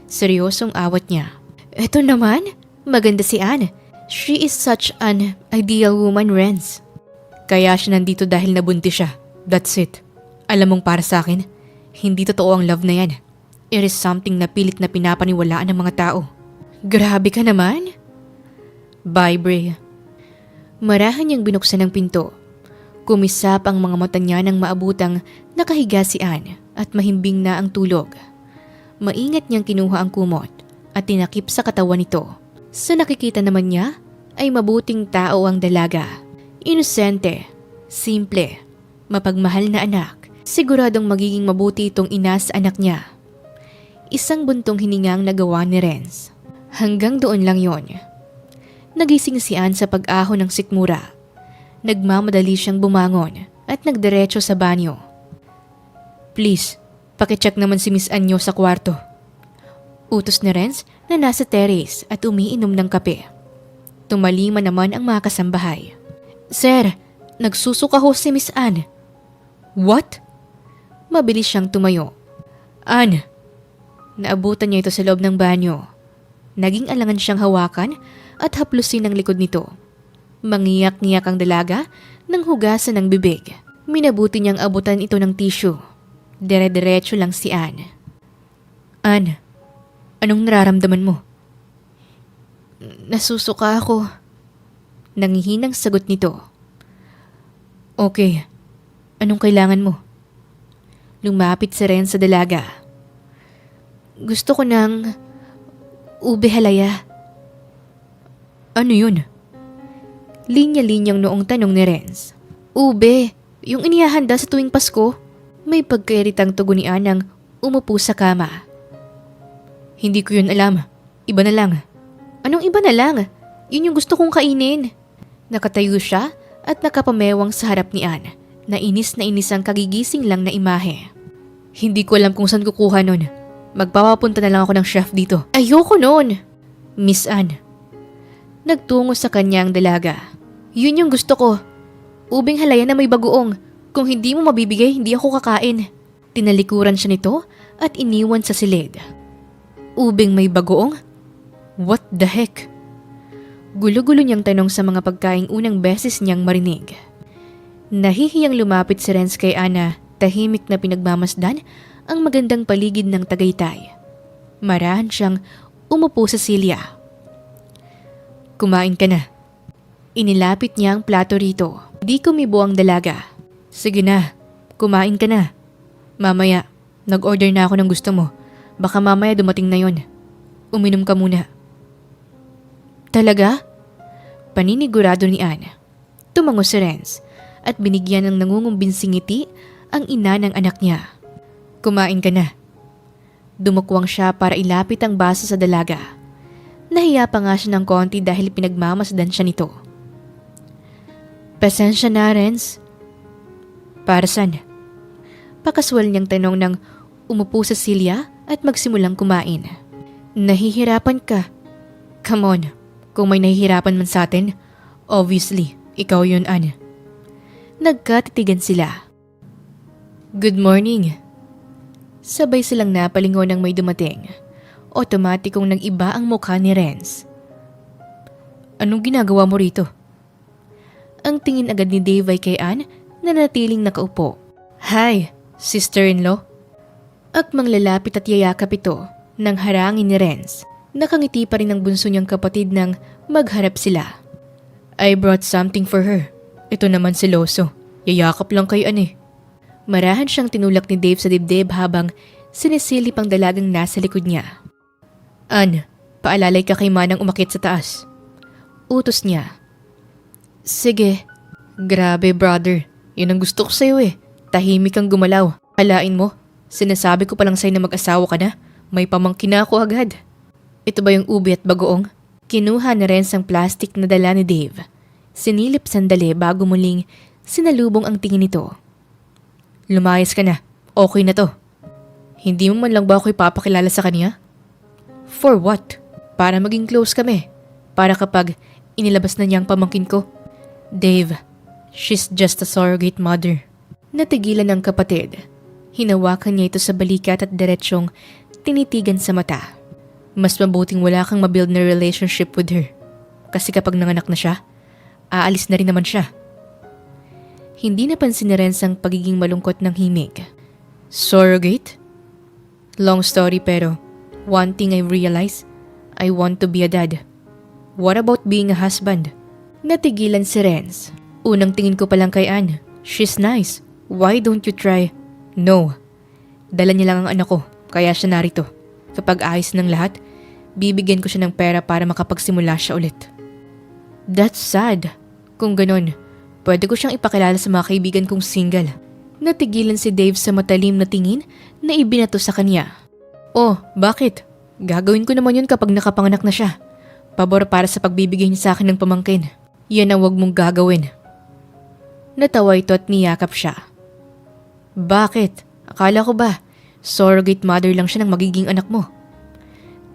Seryosong awat niya. Eto naman, maganda si Ann. She is such an ideal woman, Renz. Kaya siya nandito dahil nabuntis siya. That's it. Alam mong para sa akin, hindi totoo ang love na yan. It is something na pilit na pinapaniwalaan ng mga tao. Grabe ka naman. Bye, Bray. Marahan niyang binuksan ang pinto. Kumisap ang mga mata niya nang maabutang nakahiga si Ann at mahimbing na ang tulog. Maingat niyang kinuha ang kumot at tinakip sa katawan nito. Sa nakikita naman niya ay mabuting tao ang dalaga. Inosente, simple, mapagmahal na anak. Siguradong magiging mabuti itong ina sa anak niya. Isang buntong hiningang nagawa ni Renz. Hanggang doon lang yon. Nagising si Ann sa pag-ahon ng sikmura. Nagmamadali siyang bumangon at nagdiretso sa banyo. Please, pakicheck naman si Miss Ann niyo sa kwarto. Utos ni Renz na nasa terrace at umiinom ng kape. Tumalima naman ang mga kasambahay. Sir, nagsusuka ho si Miss Ann. What? Mabilis siyang tumayo. Ann! Naabutan niya ito sa loob ng banyo. Naging alangan siyang hawakan at haplusin ang likod nito. Mangiyak-ngiyak ang dalaga nang hugasan ng bibig. Minabuti niyang abutan ito ng tissue. Dire-diretso lang si Ann. Ann, anong nararamdaman mo? Nasusuka ako. Nangihinang sagot nito. Okay, anong kailangan mo? Lumapit si Renz sa dalaga. Gusto ko ng ube halaya. Ano yun? Linya-linyang noong tanong ni Renz. Ube, yung inihahanda sa tuwing Pasko. May pagkairitang tugon ni Anang umupo sa kama. Hindi ko yun alam. Iba na lang. Anong iba na lang? Yun yung gusto kong kainin. Nakatayo siya at nakapamewang sa harap ni Anne. Na inis ang kagigising lang na imahe. Hindi ko alam kung saan kukuha nun. Magpapapunta na lang ako ng chef dito. Ayoko nun! Miss Anne. Nagtungo sa kanya ang dalaga. Yun yung gusto ko. Ubing halaya na may bagoong. Kung hindi mo mabibigay, hindi ako kakain. Tinalikuran siya nito at iniwan sa silid. Ubing may bagoong? What the heck? Gulo-gulo niyang tanong sa mga pagkaing unang beses niyang marinig. Nahihiyang lumapit si Renz kay Ana, tahimik na pinagmamasdan ang magandang paligid ng Tagaytay. Marahan siyang umupo sa silya. Kumain ka na. Inilapit niya ang plato rito. Di kumibo ang dalaga. Sige na, kumain ka na. Mamaya, nag-order na ako ng gusto mo. Baka mamaya dumating na yon. Uminom ka muna. Talaga? Paninigurado ni Anne. Tumango si Renz at binigyan ng nangungumbinsing ngiti ang ina ng anak niya. Kumain ka na. Dumukwang siya para ilapit ang baso sa dalaga. Nahiya pa nga siya ng konti dahil pinagmamasdan siya nito. Pasensya na, Renz. Para saan? Pakaswal niyang tanong nang umupo sa silya at magsimulang kumain. Nahihirapan ka. Come on, kung may nahihirapan man sa atin, obviously, ikaw yun, Anne. Nagkatitigan sila. Good morning. Sabay silang napalingon ng may dumating. Otomatikong nag-iba ang mukha ni Renz. Anong ginagawa mo rito? Ang tingin agad ni Dave ay kay Anne na natiling nakaupo. Hi, sister-in-law. Akmang lalapit at yayakap ito nang harangin ni Renz. Nakangiti pa rin ang bunso niyang kapatid nang magharap sila. I brought something for her. Ito naman si Loso. Yayakap lang kay Anne. Marahan siyang tinulak ni Dave sa dibdib habang sinisilip ang dalagang nasa likod niya. Anne, paalalay ka kay Manang umakit sa taas. Utos niya. Sige. Grabe, brother. Yun ang gusto ko sa'yo eh. Tahimik kang gumalaw. Halain mo. Sinasabi ko palang sa'yo na mag-asawa ka na. May pamangkin na ako agad. Ito ba yung ube at bagoong? Kinuha na rin ang plastic na dala ni Dave. Sinilip sandali bago muling sinalubong ang tingin nito. Lumayas ka na. Okay na to. Hindi mo man lang ba ako ipapakilala sa kanya? For what? Para maging close kami. Para kapag inilabas na niya ang pamangkin ko. Dave, she's just a surrogate mother. Natigilan ang kapatid. Hinawakan niya ito sa balikat at diretsyong tinitigan sa mata. Mas mabuting wala kang mabuild na relationship with her. Kasi kapag nanganak na siya, aalis na rin naman siya. Hindi napansin ni Renz ang pagiging malungkot ng himig. Surrogate? Long story pero one thing I realize, I want to be a dad. What about being a husband? Natigilan si Renz. Unang tingin ko pa lang kay Anne. She's nice. Why don't you try? No. Dala niya lang ang anak ko, kaya siya narito. Kapag ayos ng lahat, bibigyan ko siya ng pera para makapagsimula siya ulit. That's sad. Kung ganon, pwede ko siyang ipakilala sa mga kaibigan kong single. Natigilan si Dave sa matalim na tingin na ibinato sa kanya. Oh, bakit? Gagawin ko naman yun kapag nakapanganak na siya. Pabor para sa pagbibigay niya sa akin ng pamangkin. Yan ang wag mong gagawin. Natawa ito at niyakap siya. Bakit? Akala ko ba, surrogate mother lang siya ng magiging anak mo?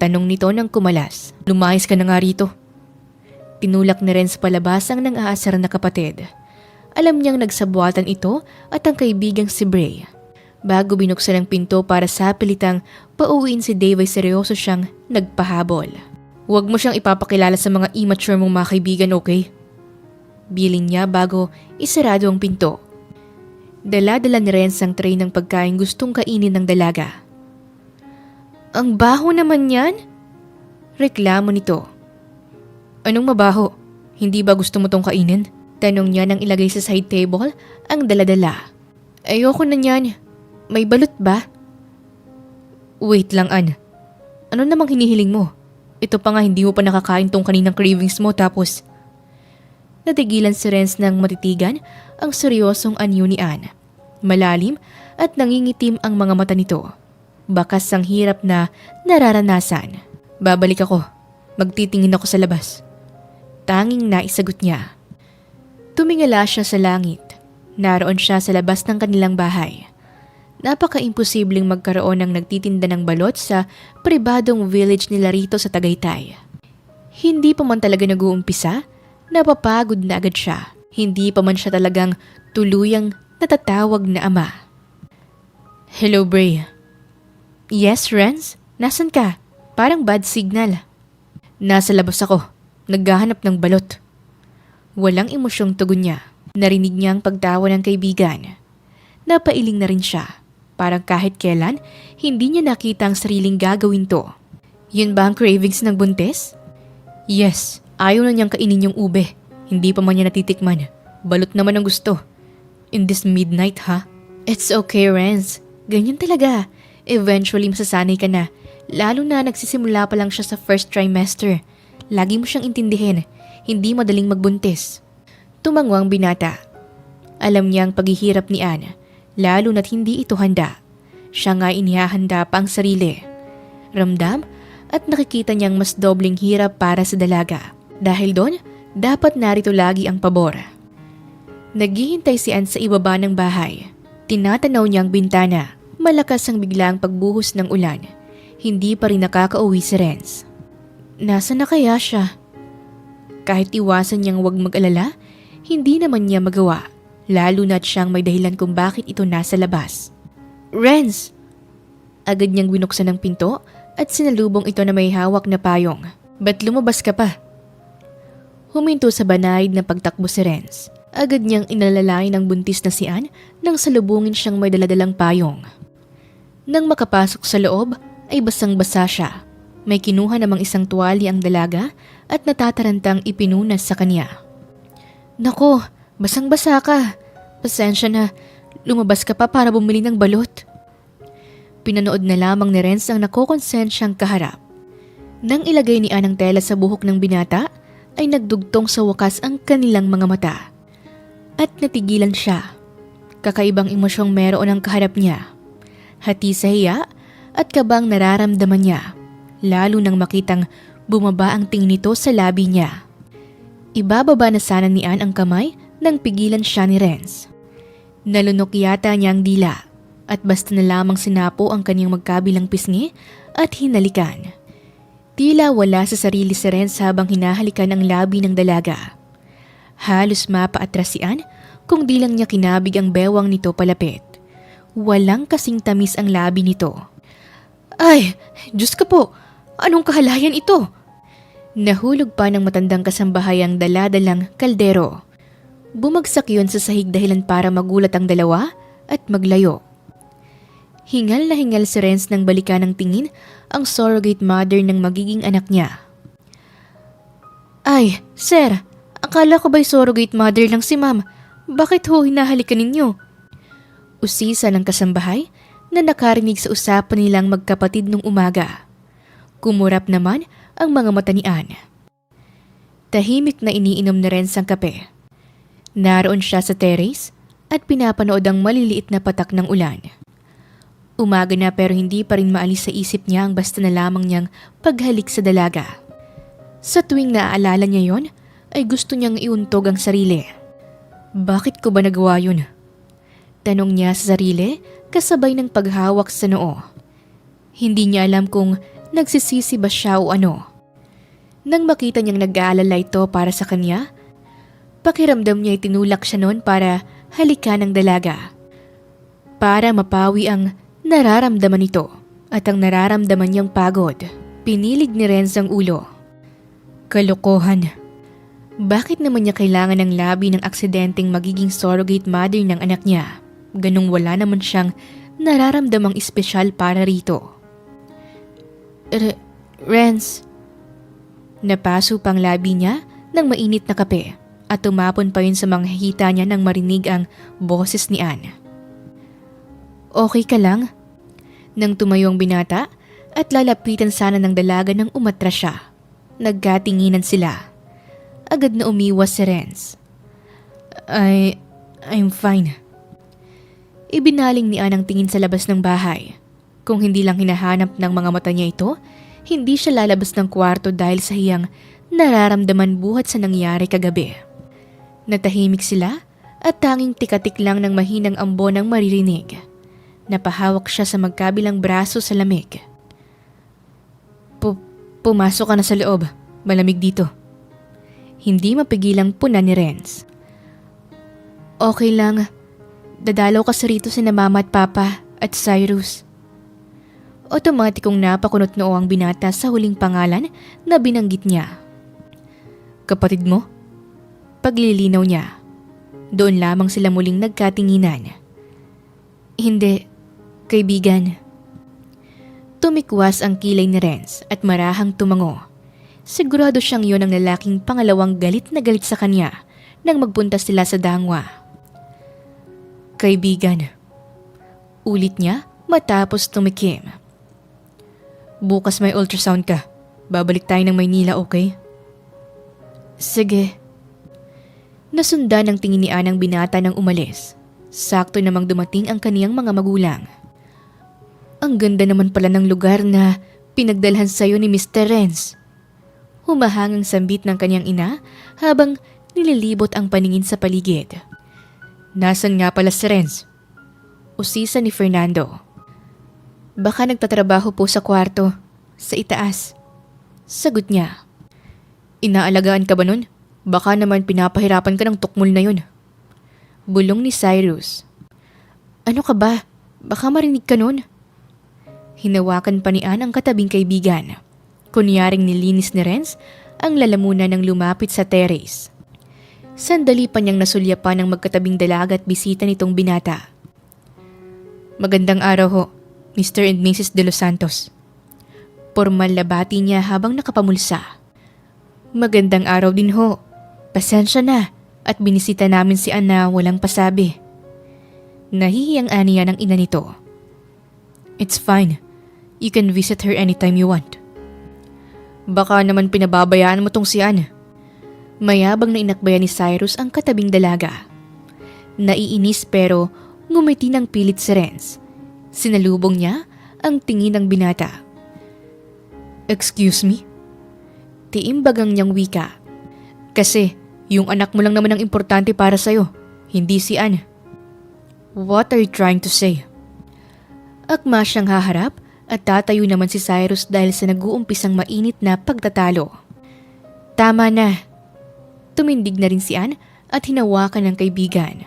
Tanong nito nang kumalas. Lumayas ka na nga rito. Tinulak ni Renz palabas ang nang-aasar na kapatid. Alam niyang nagsabuatan ito at ang kaibigang si Bray. Bago binuksan ang pinto para sa pilitang pauwiin si Dave ay seryoso siyang nagpahabol. Huwag mo siyang ipapakilala sa mga immature mong mga kaibigan, okay? Bilin niya bago isarado ang pinto. Dala-dala ni Renz ang tray ng pagkain gustong kainin ng dalaga. Ang baho naman yan? Reklamo nito. Anong mabaho? Hindi ba gusto mo tong kainin? Tanong niya nang ilagay sa side table ang daladala. Ayoko na niyan. May balot ba? Wait lang, Ann. Ano namang hinihiling mo? Ito pa nga hindi mo pa nakakain tong kaninang cravings mo tapos... Natigilan si Renz nang matitigan ang seryosong anyo ni Ann. Malalim at nangingitim ang mga mata nito. Bakas ang hirap na nararanasan. Babalik ako. Magtitingin ako sa labas. Tanging naisagot niya. Tumingala siya sa langit. Naroon siya sa labas ng kanilang bahay. Napaka-imposibleng magkaroon ng nagtitinda ng balot sa pribadong village nila rito sa Tagaytay. Hindi pa man talaga nag-uumpisa, napapagod na agad siya. Hindi pa man siya talagang tuluyang natatawag na ama. Hello, Bray. Yes, Renz? Nasaan ka? Parang bad signal. Nasa labas ako. Naghahanap ng balot. Walang emosyong tugon niya. Narinig niya ang pagtawa ng kaibigan. Napailing na rin siya. Parang kahit kailan, hindi niya nakita ang sariling gagawin to. Yun ba ang cravings ng buntis? Yes, ayaw na niyang kainin yung ube. Hindi pa man niya natitikman. Balot naman ang gusto. In this midnight, ha? It's okay, Renz. Ganyan talaga. Eventually, masasanay ka na. Lalo na nagsisimula pa lang siya sa first trimester. Lagi mo siyang intindihin. Hindi madaling magbuntis. Tumangwang binata. Alam niya ang paghihirap ni Ann, lalo na't hindi ito handa. Siya nga inihahanda pa ang sarili. Ramdam at nakikita niyang mas dobling hirap para sa dalaga. Dahil doon, dapat narito lagi ang pabor. Naghihintay si Ann sa ibaba ng bahay. Tinatanaw niya ang bintana. Malakas ang biglang pagbuhos ng ulan. Hindi pa rin nakakauwi si Renz. Nasaan na kaya siya? Kahit iwasan niyang huwag mag-alala, hindi naman niya magawa. Lalo na't siyang may dahilan kung bakit ito nasa labas. Renz! Agad niyang binuksan ang pinto at sinalubong ito na may hawak na payong. Ba't lumabas ka pa? Huminto sa banayad na pagtakbo si Renz. Agad niyang inalalayan ang buntis na si Ann nang salubungin siyang may daladalang payong. Nang makapasok sa loob, ay basang-basa siya. May kinuha namang isang tuwali ang dalaga at natatarantang ipinunas sa kanya. Nako, basang-basa ka. Pasensya na, lumabas ka pa para bumili ng balot. Pinanood na lamang ni Renz ang nakokonsensyang kaharap. Nang ilagay ni Ann ang tela sa buhok ng binata, ay nagdugtong sa wakas ang kanilang mga mata. At natigilan siya. Kakaibang emosyong meron ang kaharap niya. Hati sa hiya at kabang nararamdaman niya, lalo nang makitang bumaba ang tingin nito sa labi niya. Ibababa na sana ni Ann ang kamay nang pigilan siya ni Renz. Nalunok yata niya ang dila at basta na lamang sinapo ang kanyang magkabilang pisngi at hinalikan. Tila wala sa sarili si Renz habang hinahalikan ang labi ng dalaga. Halos mapaatras si Ann kung di lang niya kinabig ang bewang nito palapit. Walang kasing tamis ang labi nito. Ay, Diyos ka po! Anong kahalayan ito? Nahulog pa ng matandang kasambahay ang daladalang kaldero. Bumagsak yun sa sahig dahilan para magulat ang dalawa at maglayo. Hingal na hingal si Renz nang balikan ng tingin ang surrogate mother ng magiging anak niya. Ay, sir! Akala ko ba'y surrogate mother lang si ma'am? Bakit ho hinahalikan ninyo? Usisa ng kasambahay na nakarinig sa usapan nilang magkapatid nung umaga. Kumurap naman ang mga mata ni Ann. Tahimik na iniinom na Renz ang kape. Naroon siya sa terrace at pinapanood ang maliliit na patak ng ulan. Umaga na pero hindi pa rin maalis sa isip niya ang basta na lamang niyang paghalik sa dalaga. Sa tuwing naaalala niya yon, ay gusto niyang iuntog ang sarili. Bakit ko ba nagawa yun? Tanong niya sa sarili kasabay ng paghawak sa noo. Hindi niya alam kung nagsisisi ba siya o ano. Nang makita niyang nag-aalala ito para sa kanya, pakiramdam niya itinulak siya noon para halikan ang dalaga. Para mapawi ang nararamdaman nito at ang nararamdaman niyang pagod. Pinilig ni Renz ang ulo. Kalokohan. Bakit naman niya kailangan ng labi ng aksidenteng magiging surrogate mother ng anak niya? Ganong wala naman siyang nararamdamang espesyal para rito. Renz. Napaso pang labi niya ng mainit na kape at tumapon pa yun sa mga hita niya nang marinig ang boses ni Ann. Okay ka lang? Nang tumayo ang binata at lalapitan sana ng dalaga nang umatras siya. Nagkatinginan sila. Agad na umiwas si Renz. I'm fine. Ibinaling ni Ann ang tingin sa labas ng bahay. Kung hindi lang hinahanap ng mga mata niya ito, hindi siya lalabas ng kwarto dahil sa hiyang nararamdaman buhat sa nangyari kagabi. Natahimik sila at tanging tikatik lang ng mahinang ambon ang maririnig. Napahawak siya sa magkabilang braso sa lamig. Pumasok ka na sa loob. Malamig dito. Hindi mapigilang puna ni Renz. Okay lang. Dadalaw kasi rito sina Mama at Papa at Cyrus. Otomatikong napakunot noo ang binata sa huling pangalan na binanggit niya. Kapatid mo? Paglilinaw niya. Doon lamang sila muling nagkatinginan. Hindi, kaibigan. Tumikwas ang kilay ni Renz at marahang tumango. Sigurado siyang yon ang lalaking pangalawang galit na galit sa kanya nang magpunta sila sa dangwa. Kaibigan. Ulit niya matapos tumikim. Bukas may ultrasound ka. Babalik tayo ng Maynila, okay? Sige. Nasundan ng tingin ni Ann ang binata nang umalis. Sakto namang dumating ang kaniyang mga magulang. Ang ganda naman pala ng lugar na pinagdalhan sa'yo ni Mr. Renz. Humahangang sambit ng kanyang ina habang nililibot ang paningin sa paligid. Nasaan nga pala si Renz? Usisa ni Fernando. Baka nagtatrabaho po sa kwarto, sa itaas. Sagot niya. Inaalagaan ka ba nun? Baka naman pinapahirapan ka ng tukmol na yun. Bulong ni Cyrus. Ano ka ba? Baka marinig ka nun. Hinawakan pa ni Ann ang katabing kaibigan. Kunyaring nilinis ni Renz ang lalamunan ng lumapit sa terrace. Sandali pa niyang nasulyapan ng magkatabing dalaga at bisita nitong binata. Magandang araw ho, Mr. and Mrs. De Los Santos. Pormal na bati niya habang nakapamulsa. Magandang araw din ho. Pasensya na at binisita namin si Ann na walang pasabi. Nahihiyang aniya ng ina nito. It's fine. You can visit her anytime you want. Baka naman pinababayaan mo tong si Ann. Mayabang na inakbayan ni Cyrus ang katabing dalaga. Naiinis pero ngumiti ng pilit si Renz. Sinalubong niya ang tingin ng binata. Excuse me? Tiimbagang niyang wika. Kasi yung anak mo lang naman ang importante para sa'yo, hindi si Ann. What are you trying to say? Akma siyang haharap at tatayo naman si Cyrus dahil sa nag-uumpisang mainit na pagtatalo. Tama na. Tumindig na rin si Ann at hinawakan ng kaibigan.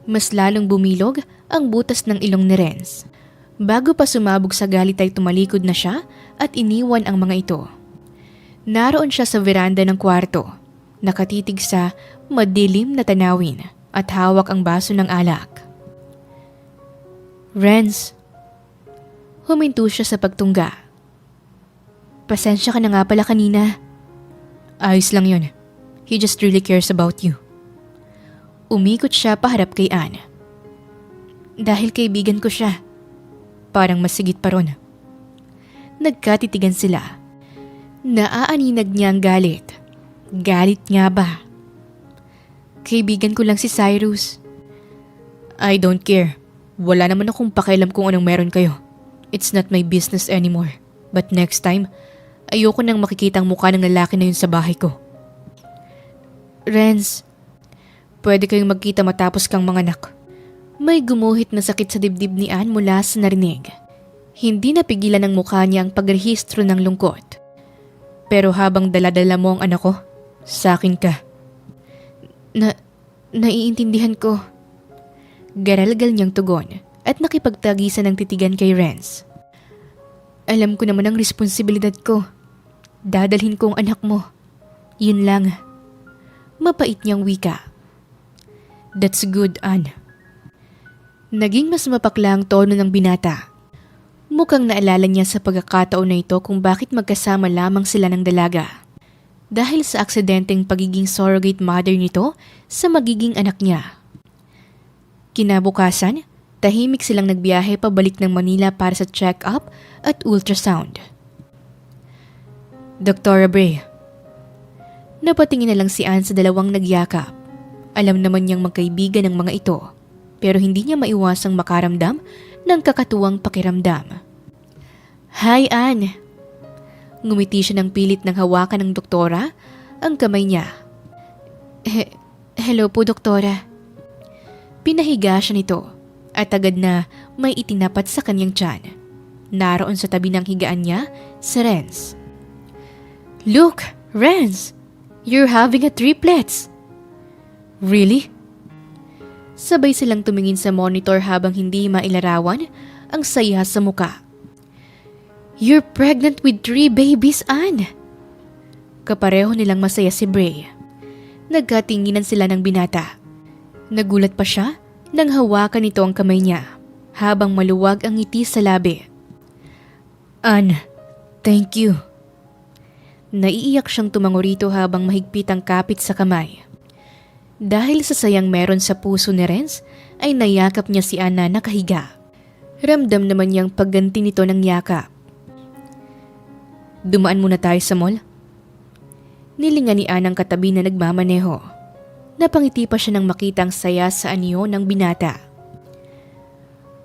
Mas lalong bumilog ang butas ng ilong ni Renz. Bago pa sumabog sa galit ay tumalikod na siya at iniwan ang mga ito. Naroon siya sa veranda ng kwarto, nakatitig sa madilim na tanawin at hawak ang baso ng alak. Renz. Huminto siya sa pagtungga. Pasensya ka na nga pala kanina. Ayos lang yun. He just really cares about you. Umikot siya paharap kay Ann. Dahil kaibigan ko siya. Parang masigit pa ron. Nagkatitigan sila. Naaaninag niya ang galit. Galit nga ba? Kaibigan ko lang si Cyrus. I don't care. Wala naman akong pakialam kung anong meron kayo. It's not my business anymore. But next time, ayoko nang makikita ang mukha ng lalaki na yun sa bahay ko. Renz, pwede kayong magkita matapos kang manganak. May gumuhit na sakit sa dibdib ni Ann mula sa narinig. Hindi napigilan ng mukha niya ang pagrehistro ng lungkot. Pero habang daladala mo ang anak ko, sa akin ka. Naiintindihan ko. Garalgal niyang tugon at nakipagtagisan ng titigan kay Renz. Alam ko naman ang responsibilidad ko. Dadalhin ko ang anak mo. Yun lang. Mapait niyang wika. That's good, Ann. Naging mas mapakla ang tono ng binata. Mukhang naalala niya sa pagkakataon na ito kung bakit magkasama lamang sila ng dalaga. Dahil sa aksidenteng pagiging surrogate mother nito sa magiging anak niya. Kinabukasan, Tahimik silang nagbiyahe pabalik ng Manila para sa check-up at ultrasound. Dr. Bray. Napatingin na lang si Ann sa dalawang nagyakap. Alam naman niyang magkaibigan ng mga ito, pero hindi niya maiwasang makaramdam ng kakatuwang pakiramdam. Hi, Ann. Ngumiti siya ng pilit ng hawakan ng doktora ang kamay niya. Hello po, doktora. Pinahiga siya nito at agad na may itinapat sa kanyang tiyan. Naroon sa tabi ng higaan niya si Renz. Look, Renz! You're having a triplets! Really? Sabay silang tumingin sa monitor habang hindi mailarawan ang saya sa muka. You're pregnant with 3 babies, Ann! Kapareho nilang masaya si Bray. Nagkatinginan sila ng binata. Nagulat pa siya nang hawakan nito ang kamay niya habang maluwag ang ngiti sa labi. Ann, thank you. Naiiyak siyang tumango rito habang mahigpit ang kapit sa kamay. Dahil sa sayang meron sa puso ni Renz, ay nayakap niya si Ann na nakahiga. Ramdam naman niyang pagganti nito ng yakap. Dumaan muna tayo sa mall. Nilingan ni Ann ang katabi na nagmamaneho. Napangiti pa siya nang makita ang saya sa anyo ng binata.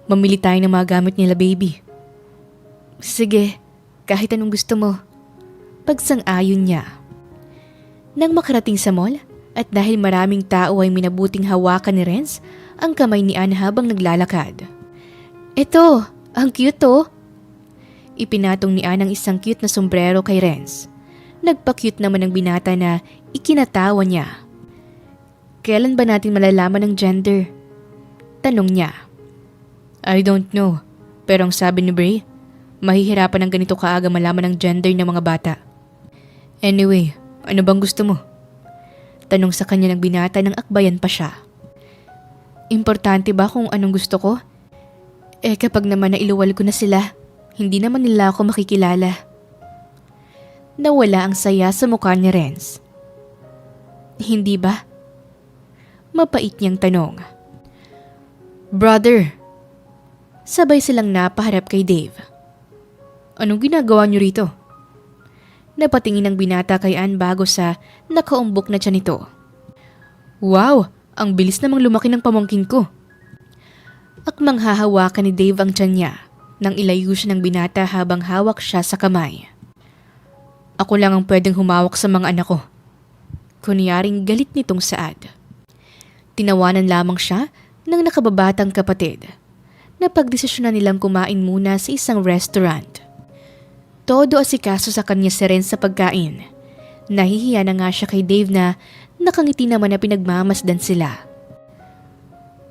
Mamili tayo ng mga gamit nila, baby. Sige, kahit anong gusto mo. Pagsang-ayon niya. Nang makarating sa mall, at dahil maraming tao ay minabuting hawakan ni Renz ang kamay ni Ann habang naglalakad. Ito, ang cute oh. Ipinatong ni Ann ang isang cute na sombrero kay Renz. Nagpa-cute naman ang binata na ikinatawa niya. Kailan ba natin malalaman ang gender? Tanong niya. I don't know, pero ang sabi ni Bray, mahihirapan ng ganito kaaga malaman ang gender ng mga bata. Anyway, ano bang gusto mo? Tanong sa kanya ng binata nang akbayan pa siya. Importante ba kung anong gusto ko? Kapag naman nailuwal ko na sila, hindi naman nila ako makikilala. Nawala ang saya sa mukha ni Renz. Hindi ba? Mapait niyang tanong. Brother! Sabay silang napaharap kay Dave. Anong ginagawa niyo rito? Napatingin ang binata kay Ann bago sa nakaumbok na tiyan nito. Wow! Ang bilis namang lumaki ng pamangkin ko. Akmang hahawakan ni Dave ang tiyan niya nang ilayo siya ng binata habang hawak siya sa kamay. Ako lang ang pwedeng humawak sa mga anak ko. Kunyaring galit nitong Saad. Tinawanan lamang siya ng nakababatang kapatid. Napagdesisyonan nilang kumain muna sa isang restaurant. Todo asikaso sa kanya si Renz sa pagkain. Nahihiya na nga siya kay Dave na nakangiti naman na pinagmamasdan sila.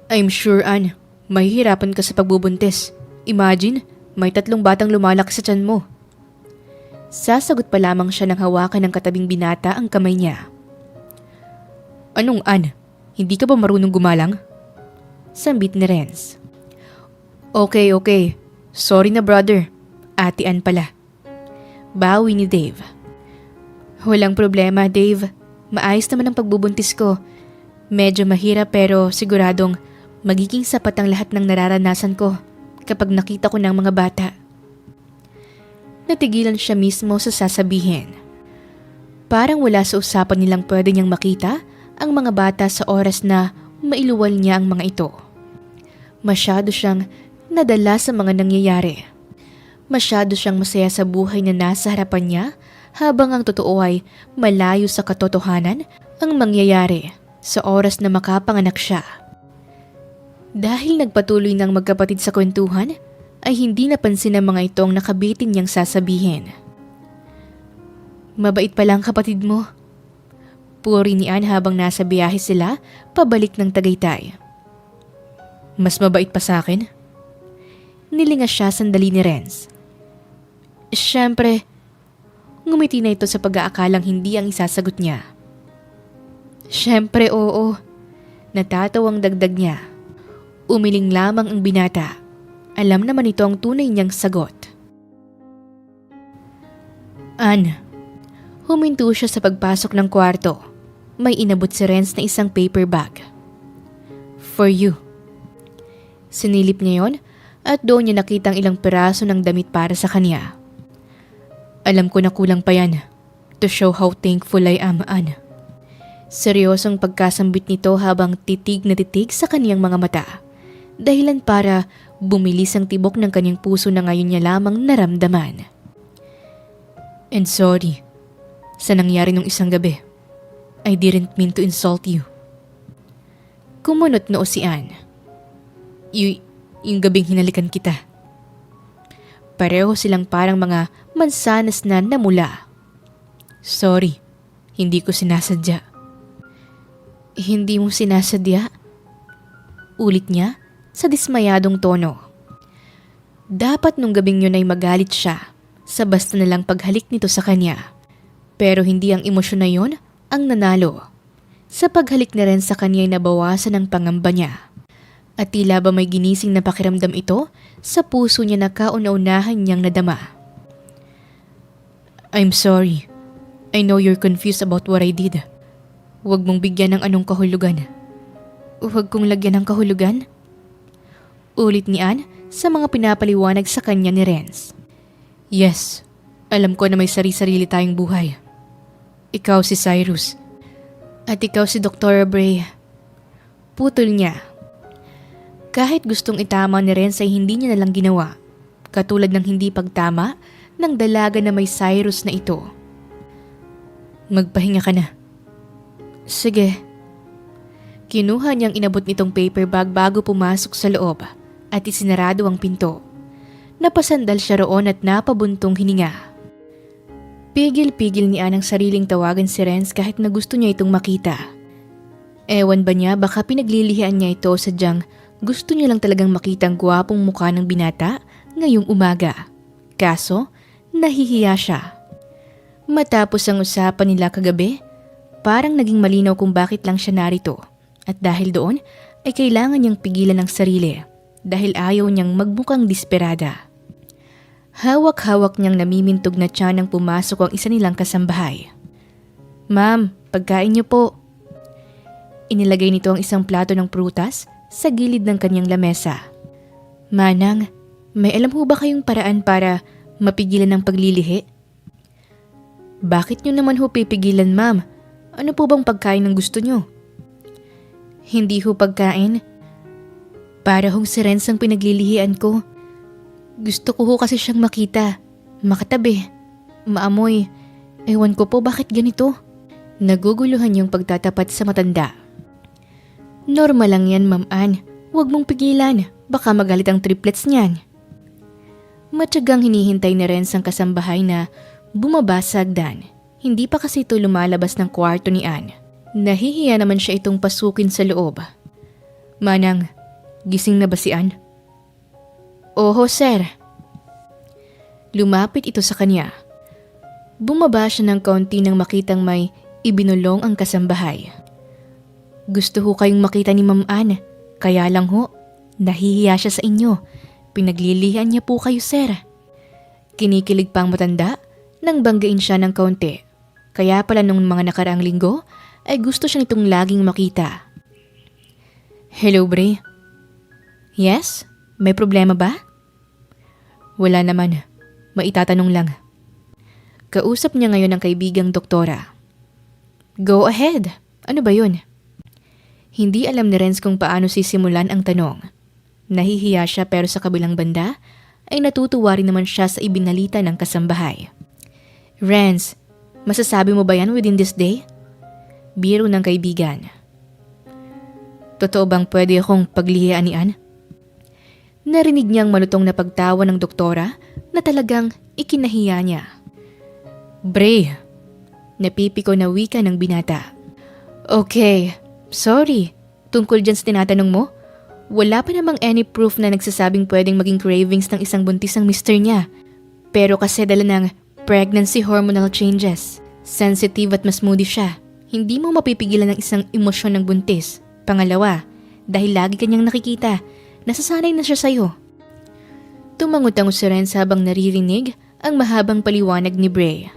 I'm sure, Ann, mahihirapan ka sa pagbubuntis. Imagine, may 3 batang lumalaki sa tiyan mo. Sasagot pa lamang siya nang hawakan ng katabing binata ang kamay niya. Anong Ann? Hindi ka ba marunong gumalang? Sambit ni Renz. Okay. Sorry na brother. Ate Ann pala. Bawi ni Dave. Walang problema, Dave. Maayos naman ang pagbubuntis ko. Medyo mahirap pero siguradong magiging sapat ang lahat ng nararanasan ko kapag nakita ko ng mga bata. Natigilan siya mismo sa sasabihin. Parang wala sa usapan nilang pwede niyang makita ang mga bata sa oras na mailuwal niya ang mga ito. Masyado siyang nadala sa mga nangyayari. Masyado siyang masaya sa buhay na nasa harapan niya habang ang totoo ay malayo sa katotohanan ang mangyayari sa oras na makapanganak siya. Dahil nagpatuloy ng magkapatid sa kwentuhan, ay hindi napansin ng mga ito ang nakabitin niyang sasabihin. Mabait pala ang kapatid mo. Puri ni Ann habang nasa biyahe sila pabalik ng Tagaytay. Mas mabait pa sa akin? Nilingas siya sandali ni Renz. Siyempre, ngumiti na ito sa pag-aakalang hindi ang isasagot niya. Siyempre oo, natatawang dagdag niya. Umiling lamang ang binata. Alam naman ito ang tunay niyang sagot. Ann, huminto siya sa pagpasok ng kwarto. May inabot si Renz na isang paper bag. For you. Sinilip niya yon at doon niya nakitang ilang piraso ng damit para sa kanya. Alam ko na kulang pa yan to show how thankful I am, Anne. Seryosong pagkasambit nito habang titig na titig sa kaniyang mga mata. Dahilan para bumilis ang tibok ng kanyang puso na ngayon niya lamang naramdaman. And sorry sa nangyari nung isang gabi. I didn't mean to insult you. Kumunot noo si Anne. Yung gabing hinalikan kita. Pareho silang parang mga mansanas na namula. Sorry, hindi ko sinasadya. Hindi mo sinasadya? Ulit niya sa dismayadong tono. Dapat nung gabing yun ay magalit siya sa basta nalang paghalik nito sa kanya. Pero hindi ang emosyon na yun ang nanalo. Sa paghalik na rin sa kanya ay nabawasan ang pangamba niya. At tila ba may ginising na pakiramdam ito sa puso niya na kauna-unahan niyang nadama. I'm sorry. I know you're confused about what I did. Huwag mong bigyan ng anong kahulugan. Huwag kong lagyan ng kahulugan? Ulit ni Anne sa mga pinapaliwanag sa kanya ni Renz. Yes, alam ko na may sari-sarili tayong buhay. Ikaw si Cyrus. At ikaw si Dr. Bray. Putol niya. Kahit gustong itama ni Renz ay hindi niya nalang ginawa. Katulad ng hindi pagtama ng dalaga na may Cyrus na ito. Magpahinga ka na. Sige. Kinuha niyang inabot nitong paper bag bago pumasok sa loob at isinarado ang pinto. Napasandal siya roon at napabuntong hininga. Pigil-pigil ni Anne ang sariling tawagan si Renz kahit na gusto niya itong makita. Ewan ba niya baka pinaglilihian niya ito sadyang gusto niya lang talagang makita ang gwapong mukha ng binata ngayong umaga. Kaso, nahihiya siya. Matapos ang usapan nila kagabi, parang naging malinaw kung bakit lang siya narito. At dahil doon, ay kailangan niyang pigilan ang sarili dahil ayaw niyang magmukhang desperada. Hawak-hawak niyang namimintog na tiyan nang pumasok ang isa nilang kasambahay. Ma'am, pagkain niyo po. Inilagay nito ang isang plato ng prutas sa gilid ng kanyang lamesa. Manang, may alam ho ba kayong paraan para mapigilan ang paglilihi? Bakit niyo naman ho pipigilan, ma'am? Ano po bang pagkain ng gusto niyo? Hindi ho pagkain. Para hong si Renz ang pinaglilihian ko. Gusto ko ho kasi siyang makita, makatabi, maamoy. Ewan ko po bakit ganito. Naguguluhan yung pagtatapat sa matanda. Normal lang yan, Ma'am Anne. Huwag mong pigilan, baka magalit ang triplets niyan. Matyagang hinihintay ni Renz ang kasambahay na bumaba sa hagdan. Hindi pa kasi ito lumalabas ng kwarto ni Anne. Nahihiya naman siya itong pasukin sa loob. Manang, gising na ba si Anne? Oho, sir. Lumapit ito sa kanya. Bumaba siya ng kaunti nang makitang may ibinulong ang kasambahay. Gusto ho kayong makita ni Ma'am Anne, kaya lang ho, nahihiya siya sa inyo. Pinaglilihan niya po kayo, sir. Kinikilig pa ang matanda nang banggain siya ng kaunti. Kaya pala nung mga nakaraang linggo ay gusto siya nitong laging makita. Hello, Bray. Yes? May problema ba? Wala naman. Maitatanong lang. Kausap niya ngayon ang kaibigang doktora. Go ahead. Ano ba yun? Hindi alam ni Renz kung paano sisimulan ang tanong. Nahihiya siya pero sa kabilang banda ay natutuwa rin naman siya sa ibinalita ng kasambahay. Renz, masasabi mo ba yan within this day? Biro ng kaibigan. Totoo bang pwede akong paglihian ni Anne? Narinig niyang malutong na pagtawa ng doktora na talagang ikinahiya niya. Bray, napipiko na wika ng binata. Okay, sorry. Tungkol dyan sa tinatanong mo, wala pa namang any proof na nagsasabing pwedeng maging cravings ng isang buntis ang mister niya. Pero kasi dala ng pregnancy hormonal changes, sensitive at mas moody siya. Hindi mo mapipigilan ng isang emosyon ng buntis. Pangalawa, dahil lagi kanyang nakikita, nasasanay na siya sa'yo. Tumangot-tango si Renz habang naririnig ang mahabang paliwanag ni Bray.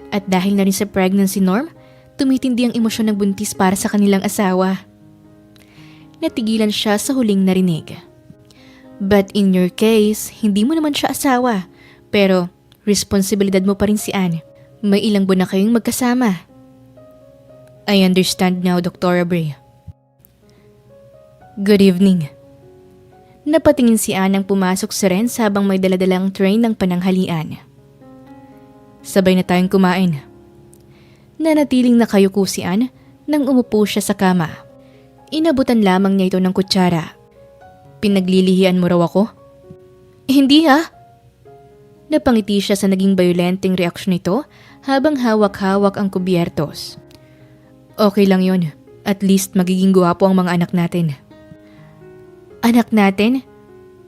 At dahil na rin sa pregnancy norm, tumitindi ang emosyon ng buntis para sa kanilang asawa. Natigilan siya sa huling narinig. But in your case, hindi mo naman siya asawa. Pero responsibilidad mo pa rin si Anne. May ilang buwan na kayong magkasama. I understand now, Dr. Bray. Good evening. Napatingin si Anne nang pumasok sa Renz habang may daladalang tray ng pananghalian. Sabay na tayong kumain. Nanatiling nakayuko si Anne nang umupo siya sa kama. Inabutan lamang niya ito ng kutsara. Pinaglilihian mo raw ako? Hindi ha. Napangiti siya sa naging violenting reaksyon nito habang hawak-hawak ang kubyertos. Okay lang yon. At least magiging guwapo ang mga anak natin. Anak natin?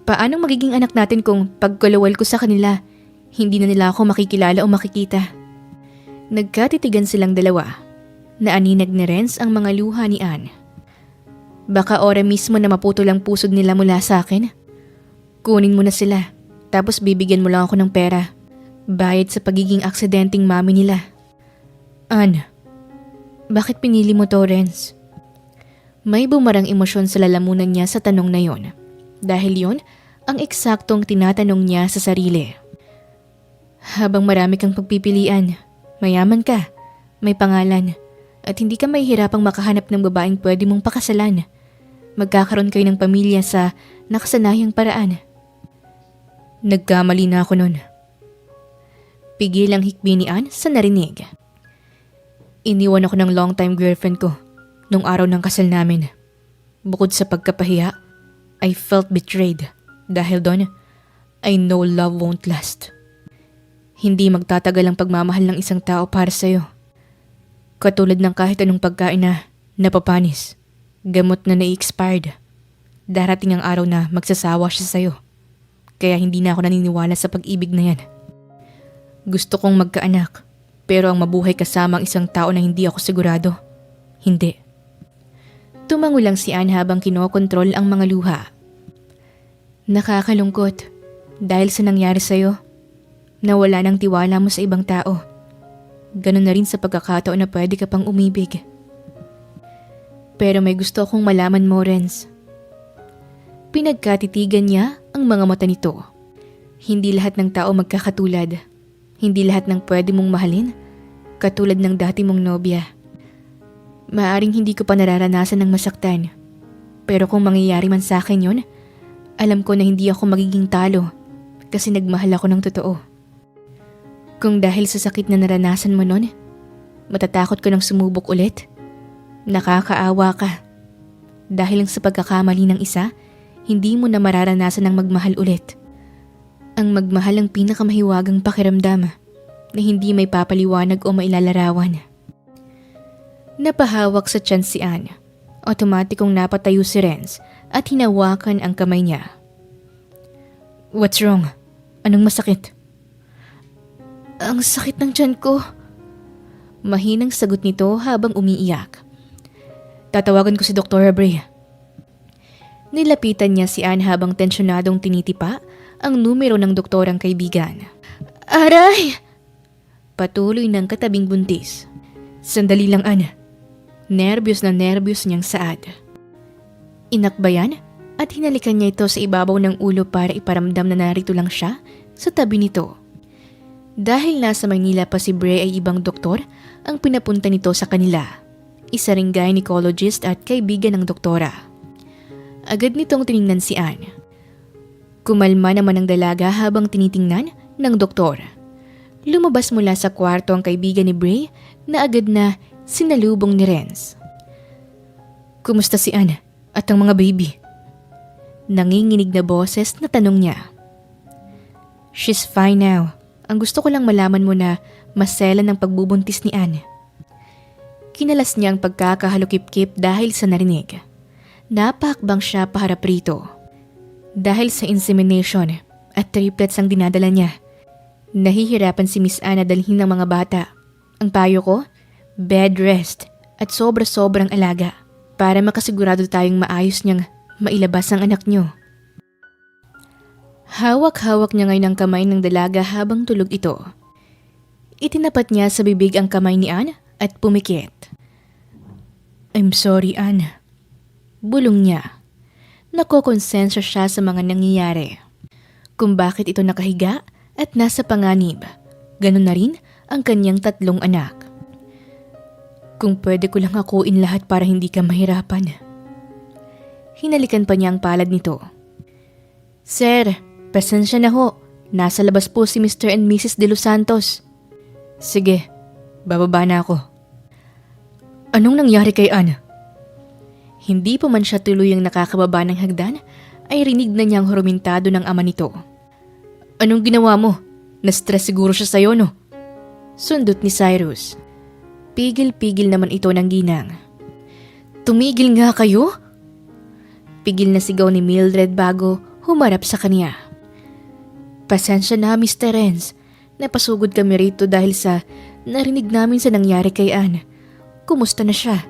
Paano magiging anak natin kung pagkulawal ko sa kanila, hindi na nila ako makikilala o makikita? Nagkatitigan silang dalawa. Naaninag ni Renz ang mga luha ni Anne. Baka ora mismo na maputol ang pusod nila mula sa akin. Kunin mo na sila, tapos bibigyan mo lang ako ng pera. Bayad sa pagiging aksidenteng mami nila. Anne, bakit pinili mo to, Renz? May bumarang emosyon sa lalamunan niya sa tanong na yon. Dahil yon ang eksaktong tinatanong niya sa sarili. Habang marami kang pagpipilian, mayaman ka, may pangalan, at hindi ka mahihirapang makahanap ng babaeng pwede mong pakasalan. Magkakaroon kayo ng pamilya sa nakasanayang paraan. Nagkamali na ako nun. Pigil ang hikbi ni Anne sa narinig. Iniwan ako ng long-time girlfriend ko nung araw ng kasal namin. Bukod sa pagkapahiya, I felt betrayed. Dahil doon, I know love won't last. Hindi magtatagal ang pagmamahal ng isang tao para sa'yo. Katulad ng kahit anong pagkain na napapanis, gamot na na-expired. Darating ang araw na magsasawa siya sa'yo. Kaya hindi na ako naniniwala sa pag-ibig na yan. Gusto kong magkaanak, pero ang mabuhay kasama ang isang tao na hindi ako sigurado. Hindi. Tumango lang si Anne habang kinokontrol ang mga luha. Nakakalungkot dahil sa nangyari sa'yo. Nawala ng tiwala mo sa ibang tao. Ganon na rin sa pagkakataon na pwede ka pang umibig. Pero may gusto akong malaman mo, Renz. Pinagkatitigan niya ang mga mata nito. Hindi lahat ng tao magkakatulad. Hindi lahat ng pwede mong mahalin, katulad ng dati mong nobya. Maaring hindi ko pa nararanasan ng masaktan. Pero kung mangyayari man sa akin yun, alam ko na hindi ako magiging talo kasi nagmahal ako ng totoo. Kung dahil sa sakit na naranasan mo nun, matatakot ka nang sumubok ulit, nakakaawa ka. Dahil lang sa pagkakamali ng isa, hindi mo na mararanasan ang magmahal ulit. Ang magmahal ang pinakamahiwagang pakiramdam na hindi may papaliwanag o mailalarawan. Napahawak sa tiyan si Anne. Otomatikong napatayo si Renz at hinawakan ang kamay niya. What's wrong? Anong masakit? Ang sakit ng tiyan ko. Mahinang sagot nito habang umiiyak. Tatawagan ko si Dr. Bray. Nilapitan niya si Anne habang tensyonadong tinitipa ang numero ng doktorang kaibigan. Aray! Patuloy ng katabing buntis. Sandali lang, Anne. Nervyos na nervyos niyang saad. Inakbayan at hinalikan niya ito sa ibabaw ng ulo para iparamdam na narito lang siya sa tabi nito. Dahil nasa Maynila pa si Bray ay ibang doktor ang pinapunta nito sa kanila. Isa ring gynecologist at kaibigan ng doktora. Agad nitong tiningnan si Anne. Kumalma naman ang dalaga habang tinitingnan ng doktor. Lumabas mula sa kwarto ang kaibigan ni Bray na agad na sinalubong ni Renz. Kumusta si Anne at ang mga baby? Nanginginig na boses na tanong niya. She's fine now. Ang gusto ko lang malaman mo na masela ng pagbubuntis ni Anne. Kinalas niya ang pagkakahalukip-kip dahil sa narinig. Napahakbang siya paharap rito. Dahil sa insemination at triplets ang dinadala niya, nahihirapan si Miss Anne dalhin ng mga bata. Ang payo ko, bed rest at sobra-sobrang alaga para makasigurado tayong maayos niyang mailabas ang anak niyo. Hawak-hawak niya ngayon ang kamay ng dalaga habang tulog ito. Itinapat niya sa bibig ang kamay ni Anne at pumikit. I'm sorry, Anne. Bulong niya. nakokonsensya siya sa mga nangyayari. Kung bakit ito nakahiga at nasa panganib, ganun na rin ang kanyang 3 anak. Kung pwede ko lang akuin lahat para hindi ka mahirapan. Hinalikan pa niya ang palad nito. Sir, pasensya na ho. Nasa labas po si Mr. and Mrs. De Los Santos. Sige, bababa na ako. Anong nangyari kay Anne? Hindi pa man siya tuluyang nakakababa ng hagdan, ay rinig na niyang hurumintado ng ama nito. Anong ginawa mo? Na-stress siguro siya sa'yo, no? Sundot ni Cyrus. Pigil-pigil naman ito ng ginang. Tumigil nga kayo? Pigil na sigaw ni Mildred bago humarap sa kanya. Pasensya na, Mr. Renz. Napasugod kami rito dahil sa narinig namin sa nangyari kay Anne. Kumusta na siya?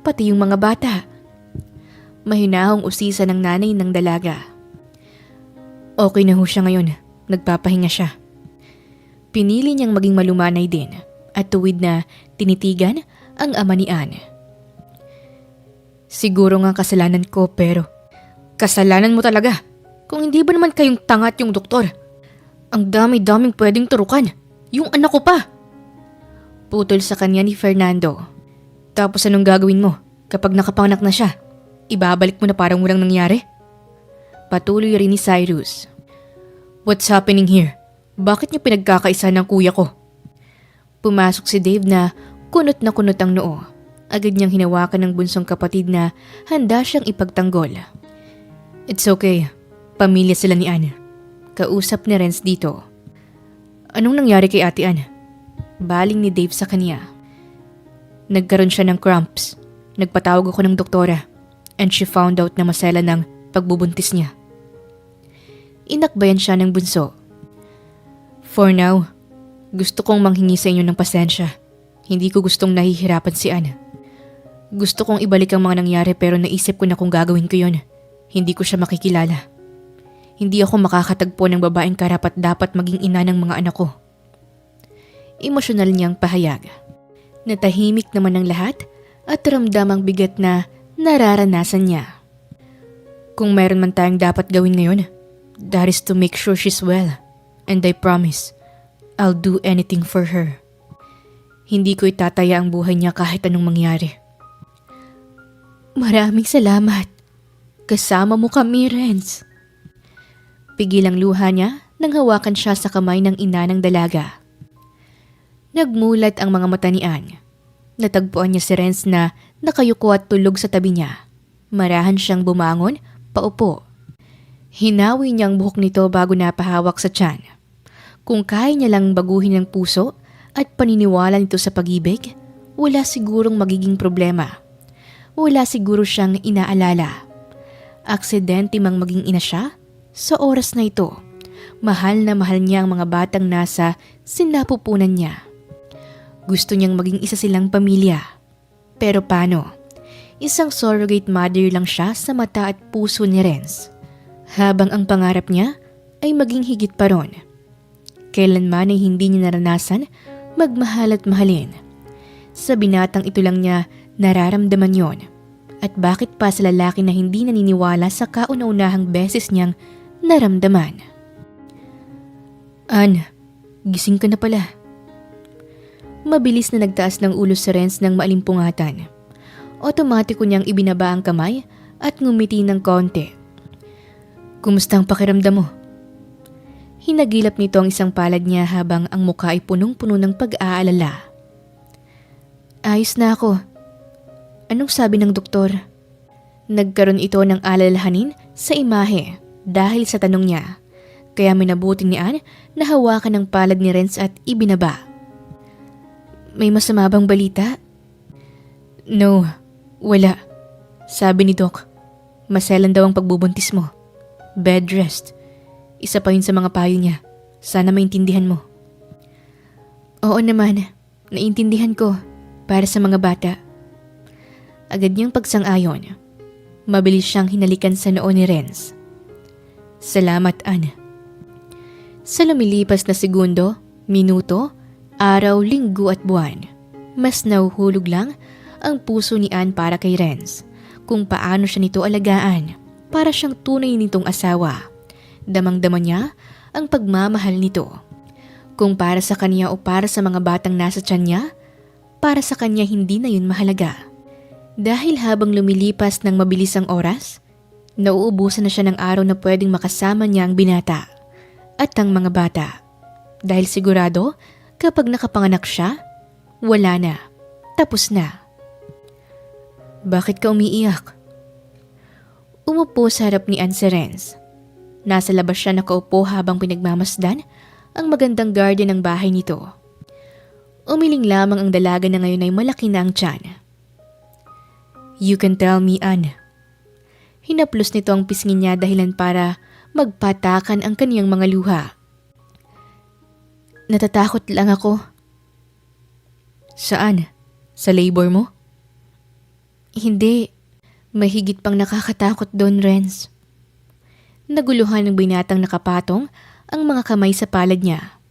Pati yung mga bata. Mahinahong usisa ng nanay ng dalaga. Okay na ho siya ngayon. Nagpapahinga siya. Pinili niyang maging malumanay din at tuwid na tinitigan ang ama ni Anne. Siguro nga kasalanan ko pero kasalanan mo talaga. Kung hindi ba naman kayong tanga at yung doktor? Ang dami-daming pwedeng turukan. Yung anak ko pa. Putol sa kanya ni Fernando. Tapos anong gagawin mo kapag nakapanganak na siya? Ibabalik mo na parang walang nangyari? Patuloy rin ni Cyrus. What's happening here? Bakit niyo pinagkakaisa ng kuya ko? Pumasok si Dave na kunot ang noo. Agad niyang hinawakan ng bunsong kapatid na handa siyang ipagtanggol. It's okay. Pamilya sila ni Anne. Kausap ni Renz dito. Anong nangyari kay Ate Anne? Baling ni Dave sa kanya. Nagkaroon siya ng cramps. Nagpatawag ako ng doktora and she found out na masela ng pagbubuntis niya. Inakbayan siya ng bunso. For now, gusto kong manghingi sa inyo ng pasensya. Hindi ko gustong nahihirapan si Anne. Gusto kong ibalik ang mga nangyari pero naisip ko na kung gagawin ko yun, hindi ko siya makikilala. Hindi ako makakatagpo ng babaeng karapat-dapat maging ina ng mga anak ko. Emosyonal niyang pahayag. Natahimik naman ang lahat at ramdam ang bigat na nararanasan niya. Kung mayroon man tayong dapat gawin ngayon, that is to make sure she's well. And I promise, I'll do anything for her. Hindi ko itataya ang buhay niya kahit anong mangyari. Maraming salamat. Kasama mo kami, Renz. Pigil ang luha niya nang hawakan siya sa kamay ng ina ng dalaga. Nagmulat ang mga mata ni Anne. Natagpuan niya si Renz na nakayuko at tulog sa tabi niya. Marahan siyang bumangon, paupo. Hinawi niya ang buhok nito bago napahawak sa tiyan. Kung kaya niya lang baguhin ang puso at paniniwala nito sa pag-ibig, wala sigurong magiging problema. Wala siguro siyang inaalala. Aksidente mang maging ina siya, sa oras na ito, mahal na mahal niya ang mga batang nasa sinapupunan niya. Gusto niyang maging isa silang pamilya. Pero paano? Isang surrogate mother lang siya sa mata at puso ni Renz. Habang ang pangarap niya ay maging higit pa ron. Kailanman ay hindi niya naranasan magmahal at mahalin. Sa binatang ito lang niya nararamdaman yon. At bakit pa sa lalaki na hindi naniniwala sa kauna-unahang beses niyang naramdaman. Anne, gising ka na pala. Mabilis na nagtaas ng ulo si Renz ng maalimpungatan. Otomatiko niyang ibinaba ang kamay at ngumiti ng konti. Kumusta ang pakiramdam mo? Hinagilap nito ang isang palad niya habang ang mukha ay punong-puno ng pag-aalala. Ayos na ako. Anong sabi ng doktor? Nagkaroon ito ng alalahanin sa imahe dahil sa tanong niya. Kaya minabuti ni Anne na hawakan ng palad ni Renz at ibinaba. May masama bang balita? No, wala. Sabi ni Doc, maselan daw ang pagbubuntis mo. Bed rest. Isa pa yun sa mga payo niya. Sana maintindihan mo. Oo naman, naintindihan ko para sa mga bata. Agad niyang pagsang-ayon. Mabilis siyang hinalikan sa noo ni Renz. Salamat, Anne. Sa lumilipas na segundo, minuto, araw, linggo at buwan, mas nauhulog lang ang puso ni Anne para kay Renz kung paano siya nito alagaan. para siyang tunay nitong asawa. Damang-dama niya ang pagmamahal nito. Kung para sa kanya o para sa mga batang nasa tiyan niya, para sa kanya hindi na yun mahalaga. Dahil habang lumilipas ng mabilis ang oras, nauubusan na siya ng araw na pwedeng makasama niya ang binata at ang mga bata. Dahil sigurado, kapag nakapanganak siya, wala na. Tapos na. Bakit ka umiiyak? Umupo sa harap ni Ann si Renz. Nasa labas siya nakaupo habang pinagmamasdan ang magandang garden ng bahay nito. Umiling lamang ang dalaga na ngayon ay malaki na ang tiyan. You can tell me, Ann. Hinaplos nito ang pisngi niya dahilan para magpatakan ang kaniyang mga luha. Natatakot lang ako. Saan? Sa labor mo? Hindi. Mahigit pang nakakatakot doon, Renz. Naguluhan ng binatang nakapatong ang mga kamay sa palad niya.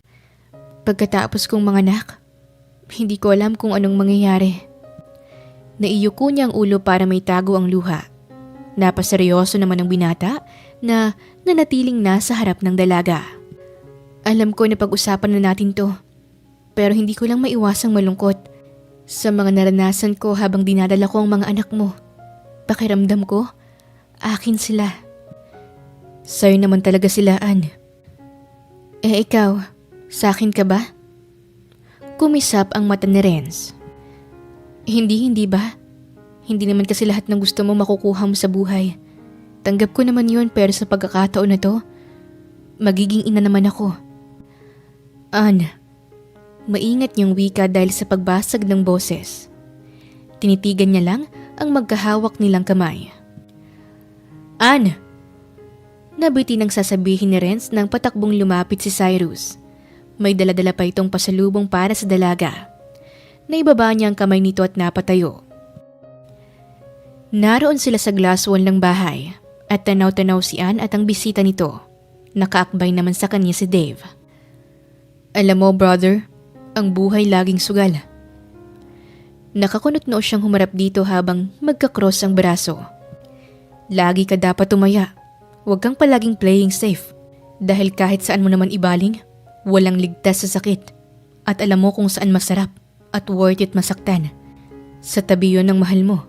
Pagkatapos kong manganak, hindi ko alam kung anong mangyayari. Naiyuko niya ang ulo para may tago ang luha. Napaseryoso naman ang binata na nanatiling nasa harap ng dalaga. Alam ko na pag-usapan na natin to, pero hindi ko lang maiwasang malungkot sa mga naranasan ko habang dinadala ko ang mga anak mo. Pakiramdam ko, akin sila. Sa'yo naman talaga sila, Ann. Eh ikaw, sa akin ka ba? Kumisap ang mata ni Renz. Hindi ba? Hindi naman kasi lahat ng gusto mo makukuha mo sa buhay. Tanggap ko naman yun pero sa pagkakataon na to, magiging ina naman ako. Ann, maingat niyang wika dahil sa pagbasag ng boses. Tinitigan niya lang ang magkahawak nilang kamay. Ann! Nabiti nang sasabihin ni Renz nang patakbong lumapit si Cyrus. May daladala pa itong pasalubong para sa dalaga. Naibaba niya ang kamay nito at napatayo. Naroon sila sa glass wall ng bahay at tanaw-tanaw si Ann at ang bisita nito. Nakaakbay naman sa kanya si Dave. Alam mo, brother, ang buhay laging sugal. Nakakunot noo siyang humarap dito habang magkakross ang braso. Lagi ka dapat tumaya. Huwag kang palaging playing safe. Dahil kahit saan mo naman ibaling, walang ligtas sa sakit. At alam mo kung saan masarap at worth it masaktan. Sa tabi yon ng mahal mo.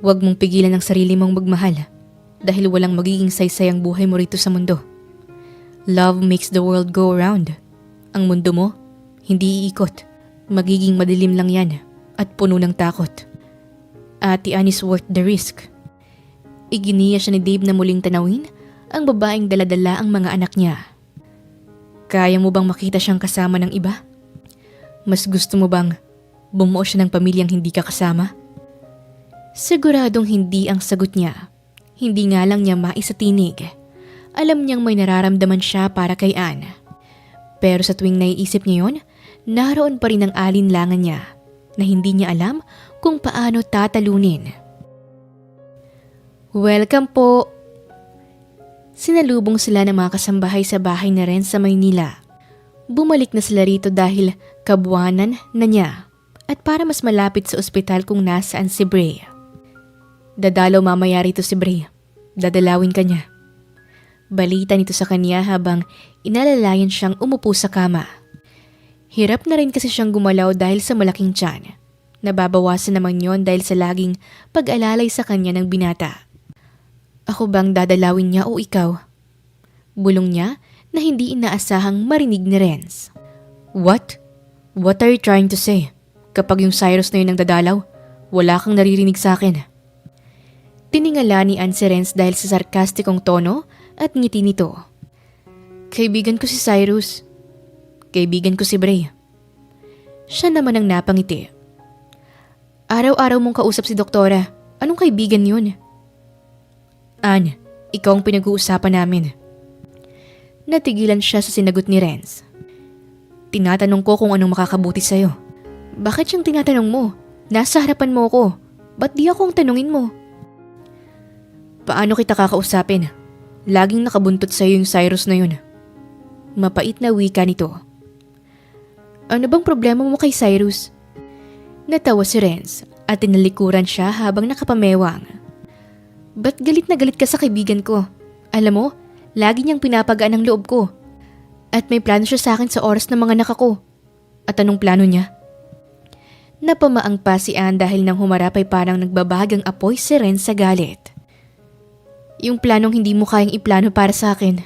Huwag mong pigilan ang sarili mong magmahal dahil walang magiging saysay ang buhay mo rito sa mundo. Love makes the world go around. Ang mundo mo, hindi iikot. Magiging madilim lang yan at puno ng takot. Ate Ann is worth the risk. Iginiya siya ni Dave na muling tanawin ang babaeng daladala ang mga anak niya. Kaya mo bang makita siyang kasama ng iba? Mas gusto mo bang bumuo siya ng pamilyang hindi ka kasama? Siguradong hindi ang sagot niya. Hindi nga lang niya maisatinig. Alam niyang may nararamdaman siya para kay Ann. Pero sa tuwing naiisip niya yon, naroon pa rin ang alinlangan niya na hindi niya alam kung paano tatalunin. Welcome po! Sinalubong sila ng mga kasambahay sa bahay na rin sa Maynila. Bumalik na sila rito dahil kabuwanan na niya at para mas malapit sa ospital kung nasaan si Bray. Dadalaw mamaya rito si Bray. Dadalawin ka niya. Balita nito sa kanya habang inalalayan siyang umupo sa kama. Hirap na rin kasi siyang gumalaw dahil sa malaking tiyan. Nababawasan naman yon dahil sa laging pag-alalay sa kanya ng binata. Ako bang dadalawin niya o ikaw? Bulong niya na hindi inaasahang marinig ni Renz. What? What are you trying to say? Kapag yung Cyrus na yun ang dadalaw, wala kang naririnig sa akin. Tiningala ni Ann si Renz dahil sa sarkastikong tono at ngiti nito. Kaibigan ko si Cyrus. Kaibigan ko si Bray. Siya naman ang napangiti. Araw-araw mong kausap si Doktora. Anong kaibigan yun? Ann, ikaw ang pinag-uusapan namin. Natigilan siya sa sinagot ni Renz. Tinatanong ko kung anong makakabuti sa'yo. Bakit siyang tinatanong mo? Nasa harapan mo ako. Ba't di ako ang tanungin mo? Paano kita kakausapin? Laging nakabuntot sa'yo yung Cyrus na yun. Mapait na wika nito. Ano bang problema mo kay Cyrus? Natawa si Renz at tinalikuran siya habang nakapamewang. Ba't galit na galit ka sa kaibigan ko? Alam mo, lagi niyang pinapagaan ang loob ko. At may plano siya sa akin sa oras ng mga anak ako. At anong plano niya? Napamaang pa si Anne dahil nang humarap ay parang nagbabagang apoy si Ren sa galit. Yung planong hindi mo kayang iplano para sa akin.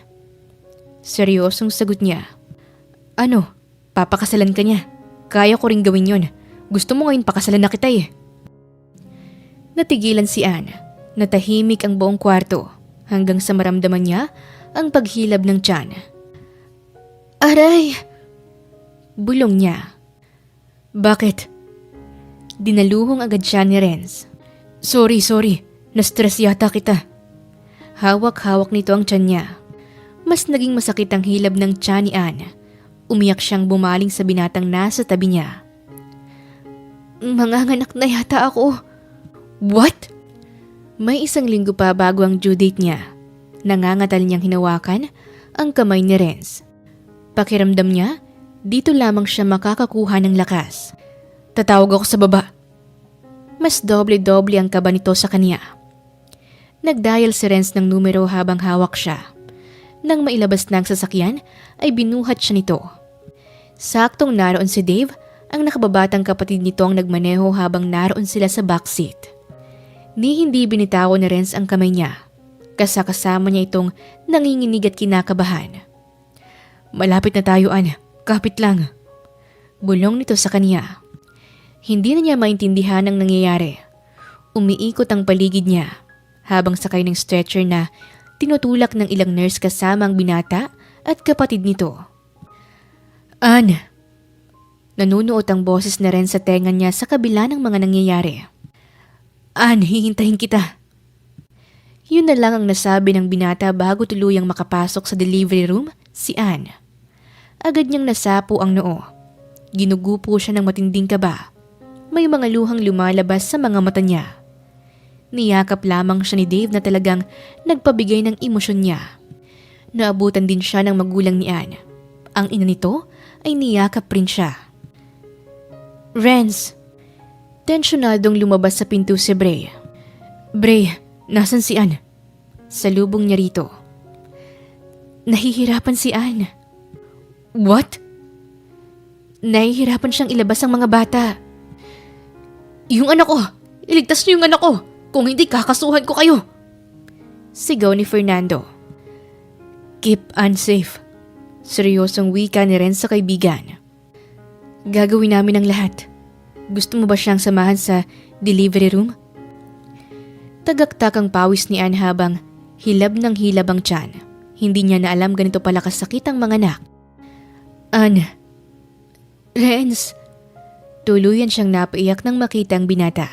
Seryosong sagot niya. Ano? Papakasalan ka niya. Kaya ko ring gawin yon. Gusto mo ngayon pakasalan na kita eh. Natigilan si Anne. Natahimik ang buong kwarto hanggang sa maramdaman niya ang paghilab ng tiyan. Aray! Bulong niya. Bakit? Dinaluhong agad siya ni Renz. Sorry. Na-stress yata kita. Hawak-hawak nito ang tiyan niya. Mas naging masakit ang hilab ng tiyan ni Anne. Umiyak siyang bumaling sa binatang nasa tabi niya. Manganganak na yata ako. What? May 1 linggo pa bago ang due date niya. Nangangatal niyang hinawakan ang kamay ni Renz. Pakiramdam niya, dito lamang siya makakakuha ng lakas. Tatawag ako sa baba. Mas doble-doble ang kaba nito sa kanya. Nagdial si Renz ng numero habang hawak siya. Nang mailabas na ang sasakyan, ay binuhat siya nito. Saktong naroon si Dave, ang nakababatang kapatid nito ang nagmaneho habang naroon sila sa backseat. Ni hindi binitawan ni Renz ang kamay niya. Kasama niya itong nanginginig at kinakabahan. Malapit na tayo, Anne. Kapit lang. Bulong nito sa kanya. Hindi na niya maintindihan ang nangyayari. Umiikot ang paligid niya habang sakay ng stretcher na tinutulak ng ilang nurse kasama ang binata at kapatid nito. Anne! Nanunuot ang boses na rin sa tenga niya sa kabila ng mga nangyayari. Anne, hihintayin kita. Yun na lang ang nasabi ng binata bago tuluyang makapasok sa delivery room si Anne. Agad niyang nasapo ang noo. Ginugupo siya ng matinding kaba. May mga luhang lumalabas sa mga mata niya. Niyakap lamang siya ni Dave na talagang nagpabigay ng emosyon niya. Naabutan din siya ng magulang ni Anne. Ang ina nito ay niyakap rin siya. Renz! Tensyonadong lumabas sa pinto si Bray. Bray, nasan si Anne? Salubong niya rito. Nahihirapan si Anne. What? Nahihirapan siyang ilabas ang mga bata. Yung anak ko! Iligtas niyo yung anak ko! Kung hindi, kakasuhan ko kayo! Sigaw ni Fernando. Keep Anne safe. Seryosong wika ni Ren sa kaibigan. Gagawin namin ang lahat. Gusto mo ba siyang samahan sa delivery room? Tagaktak ang pawis ni Anne habang hilab ng hilab ang tiyan. Hindi niya na alam ganito pala kasakit ang mga anak. Anne. Renz. Tuluyan siyang napaiyak nang makita ang binata.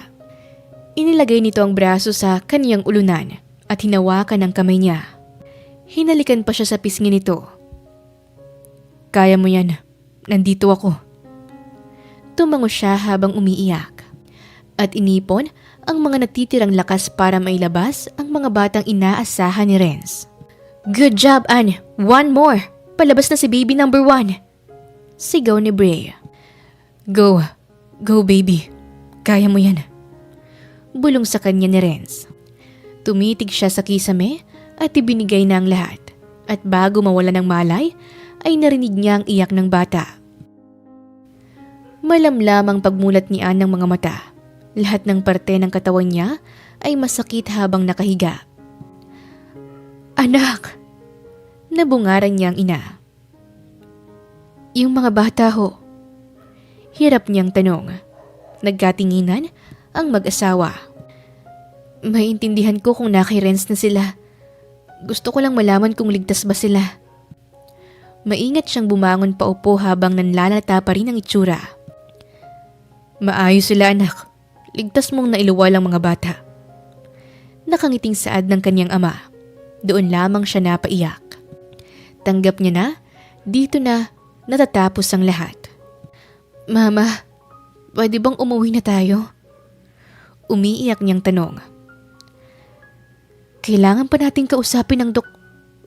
Inilagay nito ang braso sa kaniyang ulunan at hinawakan ang kamay niya. Hinalikan pa siya sa pisngi nito. Kaya mo yan. Nandito ako. Tumango siya habang umiiyak. At inipon ang mga natitirang lakas para mailabas ang mga batang inaasahan ni Renz. Good job, Anne! One more! Palabas na si baby number 1! Sigaw ni Bray. Go! Go, baby! Kaya mo yan! Bulong sa kanya ni Renz. Tumitig siya sa kisame at ibinigay na ang lahat. At bago mawala ng malay, ay narinig niya ang iyak ng bata. Malamlam ang pagmulat ni Anne ng mga mata. Lahat ng parte ng katawan niya ay masakit habang nakahiga. Anak! Nabungaran niya ang ina. Yung mga bata ho. Hirap niyang tanong. Nagkatinginan ang mag-asawa. Maintindihan ko kung naki-Renz na sila. Gusto ko lang malaman kung ligtas ba sila. Maingat siyang bumangon paupo habang nanlalata pa rin ang itsura. Maayos sila, anak. Ligtas mong nailuwal ang mga bata. Nakangiting saad ng kanyang ama. Doon lamang siya napaiyak. Tanggap niya na, dito na natatapos ang lahat. Mama, pwede bang umuwi na tayo? Umiiyak niyang tanong. Kailangan pa nating kausapin ang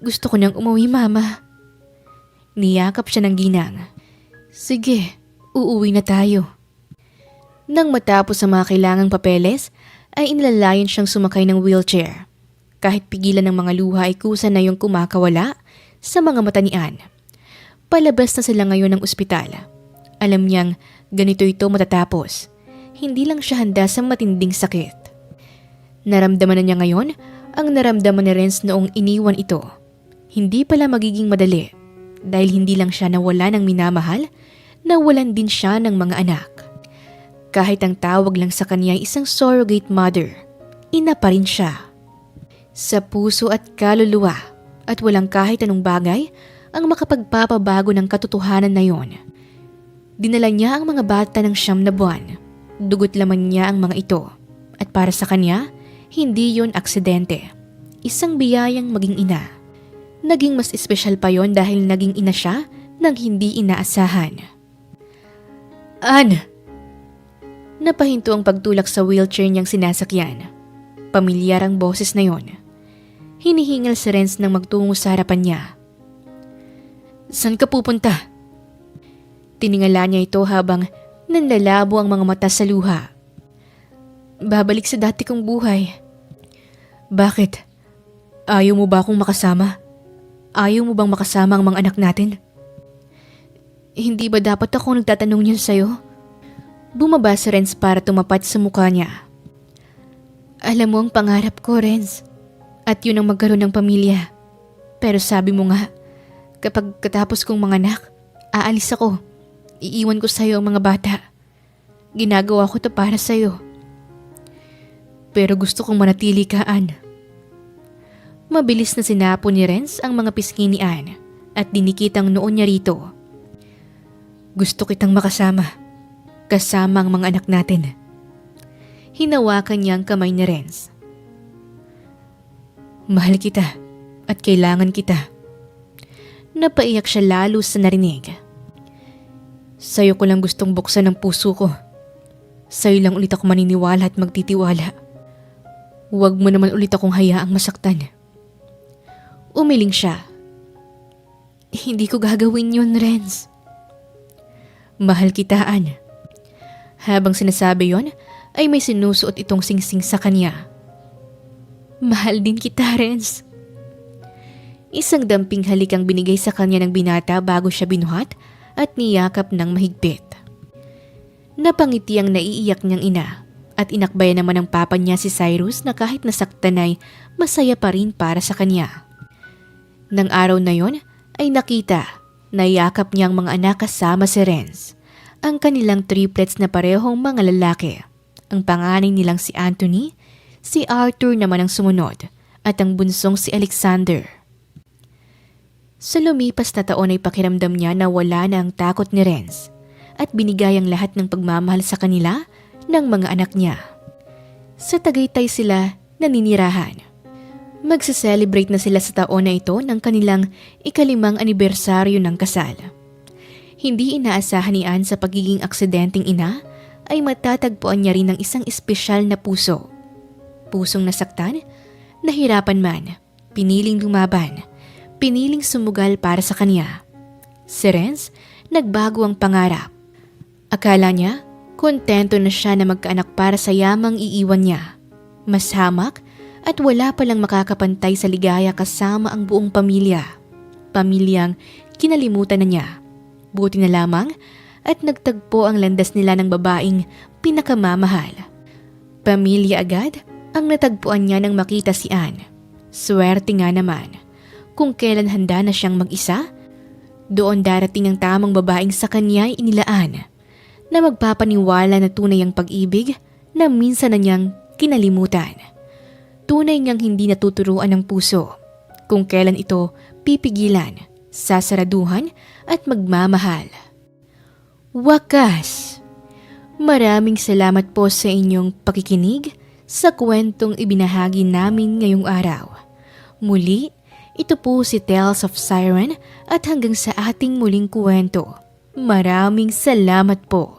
Gusto ko nang umuwi, Mama. Niyakap siya ng ginang. Sige, uuwi na tayo. Nang matapos ang mga kailangang papeles, ay inilalayan siyang sumakay ng wheelchair Kahit pigilan ng mga luha ay kusa na yung kumakawala sa mga mata ni Anne. Palabas na sila ngayon ng ospital. Alam niyang ganito ito matatapos. Hindi lang siya handa sa matinding sakit. Naramdaman na niya ngayon ang naramdaman ni Renz noong iniwan ito. Hindi pala magiging madali dahil hindi lang siya nawala ng minamahal, nawalan din siya ng mga anak. Kahit ang tawag lang sa kanya ay isang surrogate mother, ina pa rin siya. Sa puso at kaluluwa at walang kahit anong bagay ang makapagpapabago ng katotohanan na yon. Dinala niya ang mga bata ng 9 na buwan. Dugot laman niya ang mga ito. At para sa kanya, hindi yon aksidente. Isang biyayang maging ina. Naging mas espesyal pa yon dahil naging ina siya nang hindi inaasahan. Anne! Napahinto ang pagtulak sa wheelchair niyang sinasakyan. Pamilyar ang boses na yon. Hinihingal si Renz nang magtungo sa harapan niya. Saan ka pupunta? Tiningala niya ito habang nanlalabo ang mga mata sa luha. Babalik sa dati kong buhay. Bakit? Ayaw mo ba akong makasama? Ayaw mo bang makasama ang mga anak natin? Hindi ba dapat ako nagtatanong niyan sa'yo? Bumaba si Renz para tumapat sa mukha niya. Alam mo ang pangarap ko, Renz. At yun ang magkaroon ng pamilya. Pero sabi mo nga, kapag katapos kong mga anak, aalis ako. Iiwan ko sa'yo ang mga bata. Ginagawa ko to para sa'yo. Pero gusto kong manatili ka, Anne. Mabilis na sinapo ni Renz ang mga pisngi ni Anne at dinikit ang noon niya rito. Gusto kitang makasama. Kasama ang mga anak natin. Hinawakan niya ang kamay ni Renz. Mahal kita at kailangan kita. Napaiyak siya lalo sa narinig. Sa'yo ko lang gustong buksan ang puso ko. Sa'yo lang ulit ako maniniwala at magtitiwala. Huwag mo naman ulit akong hayaang masaktan. Umiling siya. Hindi ko gagawin yun, Renz. Mahal kita, Anne. Habang sinasabi yon, ay may sinusuot itong singsing sa kanya. Mahal din kita, Renz. Isang damping halik ang binigay sa kanya ng binata bago siya binuhat at niyakap ng mahigpit. Napangiti ang naiiyak niyang ina at inakbayan naman ng papa niya si Cyrus na kahit nasaktan ay masaya pa rin para sa kanya. Nang araw na yon ay nakita na yakap niyang mga anak kasama si Renz, ang kanilang triplets na parehong mga lalaki. Ang panganay nilang si Anthony, si Arthur naman ang sumunod at ang bunsong si Alexander. Sa lumipas na taon ay pakiramdam niya na wala na ang takot ni Renz at binigay ang lahat ng pagmamahal sa kanila ng mga anak niya. Sa Tagaytay sila naninirahan. Magse-celebrate na sila sa taon na ito ng kanilang 5th anibersaryo ng kasal. Hindi inaasahan ni Anne sa pagiging aksidenteng ina ay matatagpuan niya rin ng isang espesyal na puso. Pusong nasaktan, nahirapan man, piniling lumaban, piniling sumugal para sa kanya. Si Renz, nagbago ang pangarap. Akala niya, kontento na siya na magkaanak para sa yamang iiwan niya. Mas hamak at wala palang makakapantay sa ligaya kasama ang buong pamilya. Pamilyang kinalimutan na niya. Buti na lamang at nagtagpo ang landas nila ng babaeng pinakamamahal. Pamilya agad ang natagpuan niya nang makita si Anne. Swerte nga naman. Kung kailan handa na siyang mag-isa, doon darating ang tamang babaeng sa kanya ay inilaan na magpapaniwala na tunay ang pag-ibig na minsan na niyang kinalimutan. Tunay niyang hindi natuturuan ng puso kung kailan ito pipigilan, sasaraduhan at magmamahal. Wakas! Maraming salamat po sa inyong pakikinig sa kwentong ibinahagi namin ngayong araw. Muli, ito po si Tales of Siren at hanggang sa ating muling kwento. Maraming salamat po.